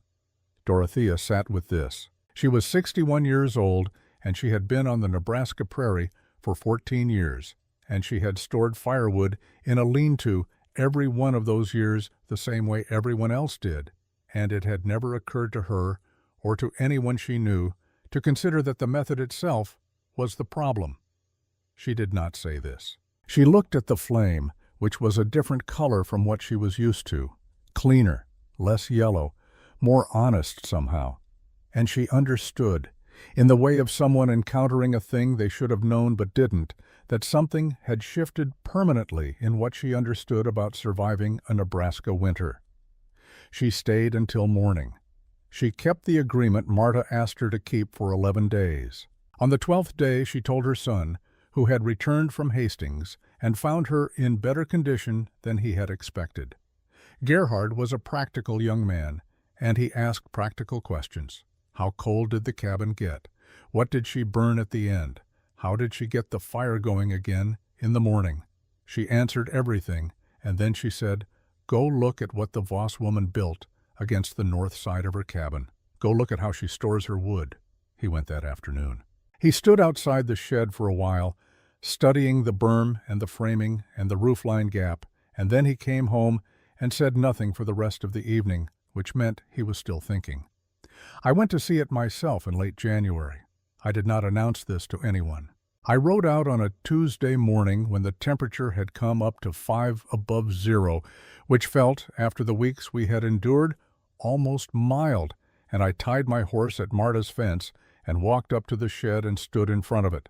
Dorothea sat with this. She was 61 years old, and she had been on the Nebraska prairie for 14 years, and she had stored firewood in a lean-to every one of those years the same way everyone else did, and it had never occurred to her, or to anyone she knew, to consider that the method itself was the problem. She did not say this. She looked at the flame, which was a different color from what she was used to, cleaner, less yellow, more honest somehow, and she understood, in the way of someone encountering a thing they should have known but didn't, that something had shifted permanently in what she understood about surviving a Nebraska winter. She stayed until morning. She kept the agreement Marta asked her to keep for 11 days. On the 12th day she told her son, who had returned from Hastings, and found her in better condition than he had expected. Gerhard was a practical young man, and he asked practical questions. How cold did the cabin get? What did she burn at the end? How did she get the fire going again in the morning? She answered everything, and then she said, "Go look at what the Voss woman built against the north side of her cabin. Go look at how she stores her wood." He went that afternoon. He stood outside the shed for a while, studying the berm and the framing and the roofline gap, and then he came home and said nothing for the rest of the evening, which meant he was still thinking. I went to see it myself in late January. I did not announce this to anyone. I rode out on a Tuesday morning when the temperature had come up to 5 above zero, which felt, after the weeks we had endured, almost mild, and I tied my horse at Marta's fence and walked up to the shed and stood in front of it.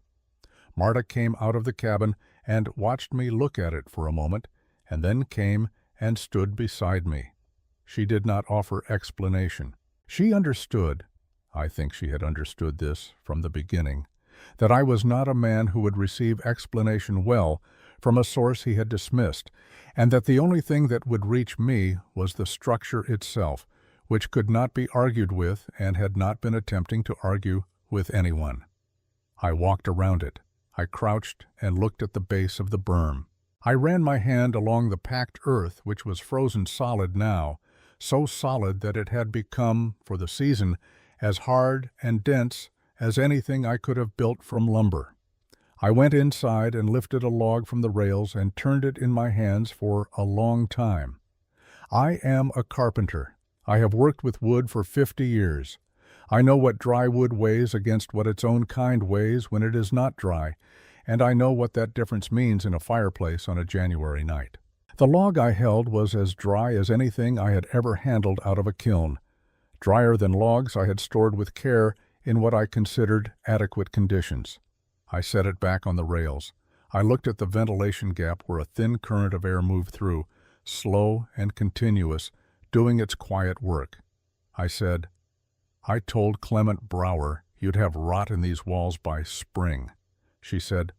Marta came out of the cabin and watched me look at it for a moment, and then came and stood beside me. She did not offer explanation. She understood, I think she had understood this from the beginning, that I was not a man who would receive explanation well from a source he had dismissed, and that the only thing that would reach me was the structure itself, which could not be argued with and had not been attempting to argue with anyone. I walked around it. I crouched and looked at the base of the berm. I ran my hand along the packed earth, which was frozen solid now, so solid that it had become, for the season, as hard and dense as anything I could have built from lumber. I went inside and lifted a log from the rails and turned it in my hands for a long time. I am a carpenter. I have worked with wood for 50 years. I know what dry wood weighs against what its own kind weighs when it is not dry, and I know what that difference means in a fireplace on a January night. The log I held was as dry as anything I had ever handled out of a kiln, drier than logs I had stored with care in what I considered adequate conditions. I set it back on the rails. I looked at the ventilation gap where a thin current of air moved through, slow and continuous, doing its quiet work. I said, "I told Clement Brower you'd have rot in these walls by spring." She said,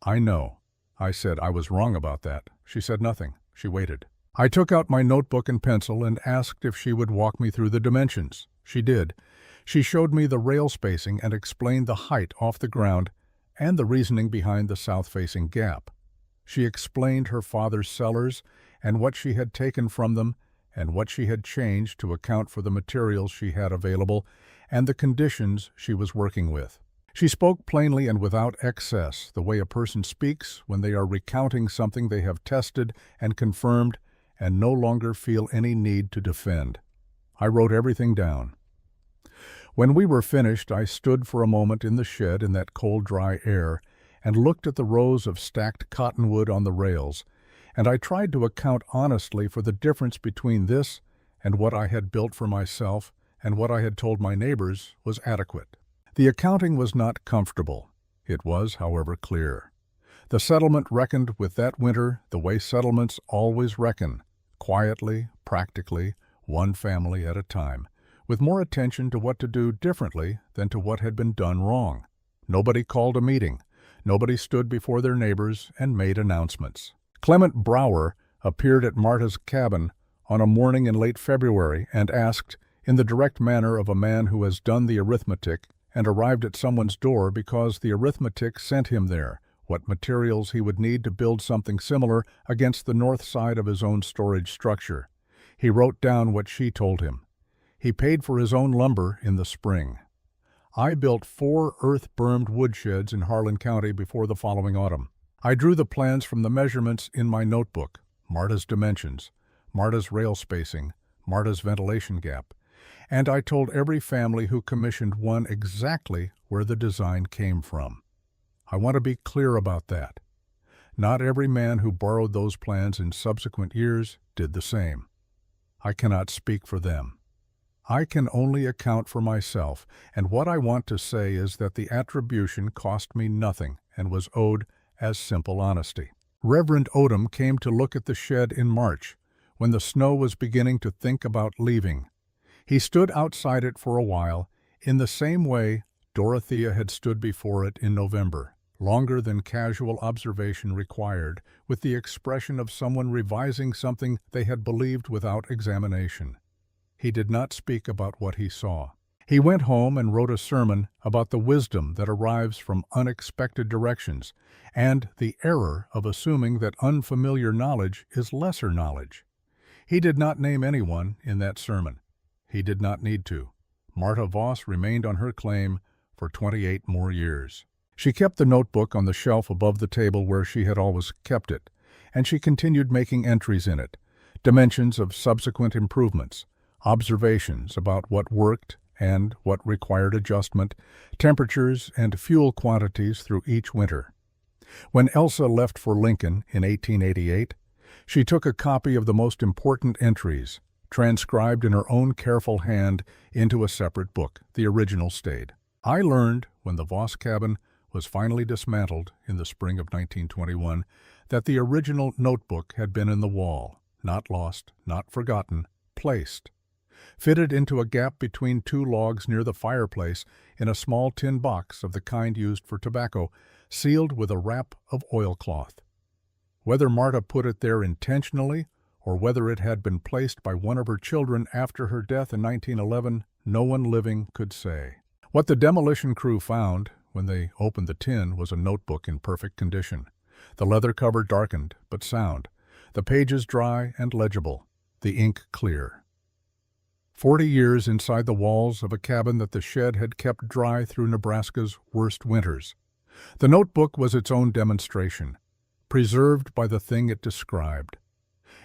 "I know." I said I was wrong about that. She said nothing. She waited. I took out my notebook and pencil and asked if she would walk me through the dimensions. She did. She showed me the rail spacing and explained the height off the ground and the reasoning behind the south-facing gap. She explained her father's cellars and what she had taken from them and what she had changed to account for the materials she had available and the conditions she was working with. She spoke plainly and without excess, the way a person speaks when they are recounting something they have tested and confirmed and no longer feel any need to defend. I wrote everything down. When we were finished, I stood for a moment in the shed in that cold, dry air and looked at the rows of stacked cottonwood on the rails, and I tried to account honestly for the difference between this and what I had built for myself and what I had told my neighbors was adequate. The accounting was not comfortable. It was, however, clear. The settlement reckoned with that winter the way settlements always reckon, quietly, practically, one family at a time, with more attention to what to do differently than to what had been done wrong. Nobody called a meeting. Nobody stood before their neighbors and made announcements. Clement Brower appeared at Marta's cabin on a morning in late February and asked, in the direct manner of a man who has done the arithmetic and arrived at someone's door because the arithmetic sent him there, what materials he would need to build something similar against the north side of his own storage structure. He wrote down what she told him. He paid for his own lumber in the spring. I built 4 earth-bermed woodsheds in Harlan County before the following autumn. I drew the plans from the measurements in my notebook, Marta's dimensions, Marta's rail spacing, Marta's ventilation gap, and I told every family who commissioned one exactly where the design came from. I want to be clear about that. Not every man who borrowed those plans in subsequent years did the same. I cannot speak for them. I can only account for myself, and what I want to say is that the attribution cost me nothing and was owed as simple honesty. Reverend Odom came to look at the shed in March, when the snow was beginning to think about leaving. He stood outside it for a while, in the same way Dorothea had stood before it in November, longer than casual observation required, with the expression of someone revising something they had believed without examination. He did not speak about what he saw. He went home and wrote a sermon about the wisdom that arrives from unexpected directions and the error of assuming that unfamiliar knowledge is lesser knowledge. He did not name anyone in that sermon. He did not need to. Marta Voss remained on her claim for 28 more years. She kept the notebook on the shelf above the table where she had always kept it, and she continued making entries in it, dimensions of subsequent improvements, observations about what worked and what required adjustment, temperatures and fuel quantities through each winter. When Elsa left for Lincoln in 1888, she took a copy of the most important entries, transcribed in her own careful hand, into a separate book. The original stayed. I learned, when the Voss cabin was finally dismantled in the spring of 1921, that the original notebook had been in the wall, not lost, not forgotten, placed, fitted into a gap between 2 logs near the fireplace in a small tin box of the kind used for tobacco, sealed with a wrap of oilcloth. Whether Marta put it there intentionally or whether it had been placed by one of her children after her death in 1911, no one living could say. What the demolition crew found when they opened the tin was a notebook in perfect condition. The leather cover darkened but sound, the pages dry and legible, the ink clear. 40 years inside the walls of a cabin that the shed had kept dry through Nebraska's worst winters. The notebook was its own demonstration, preserved by the thing it described.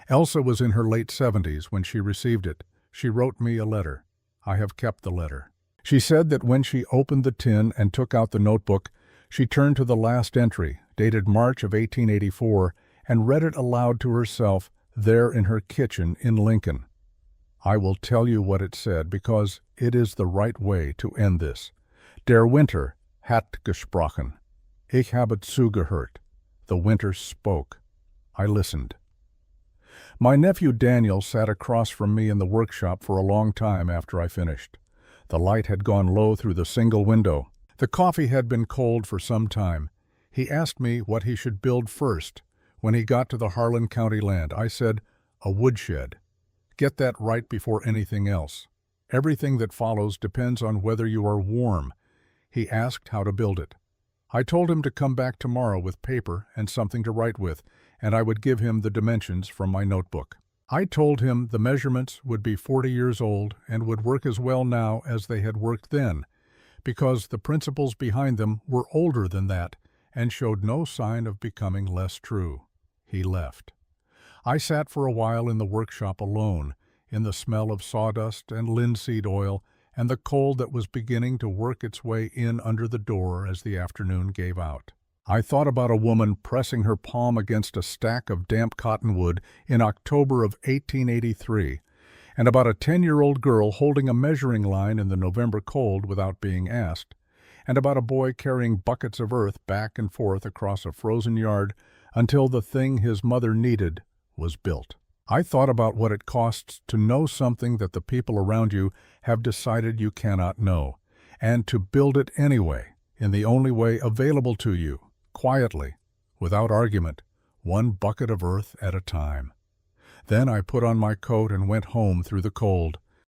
Elsa was in her late 70s when she received it. She wrote me a letter. I have kept the letter. She said that when she opened the tin and took out the notebook, she turned to the last entry, dated March of 1884, and read it aloud to herself there in her kitchen in Lincoln. I will tell you what it said because it is the right way to end this. Der Winter hat gesprochen. Ich habe zugehört. The winter spoke. I listened. My nephew Daniel sat across from me in the workshop for a long time after I finished. The light had gone low through the single window. The coffee had been cold for some time. He asked me what he should build first. When he got to the Harlan County land, I said, a woodshed. Get that right before anything else. Everything that follows depends on whether you are warm. He asked how to build it. I told him to come back tomorrow with paper and something to write with, and I would give him the dimensions from my notebook. I told him the measurements would be 40 years old and would work as well now as they had worked then, because the principles behind them were older than that and showed no sign of becoming less true. He left. I sat for a while in the workshop alone, in the smell of sawdust and linseed oil and the cold that was beginning to work its way in under the door as the afternoon gave out. I thought about a woman pressing her palm against a stack of damp cottonwood in October of 1883, and about a 10-year-old girl holding a measuring line in the November cold without being asked, and about a boy carrying buckets of earth back and forth across a frozen yard until the thing his mother needed was built. I thought about what it costs to know something that the people around you have decided you cannot know, and to build it anyway, in the only way available to you, quietly, without argument, one bucket of earth at a time. Then I put on my coat and went home through the cold,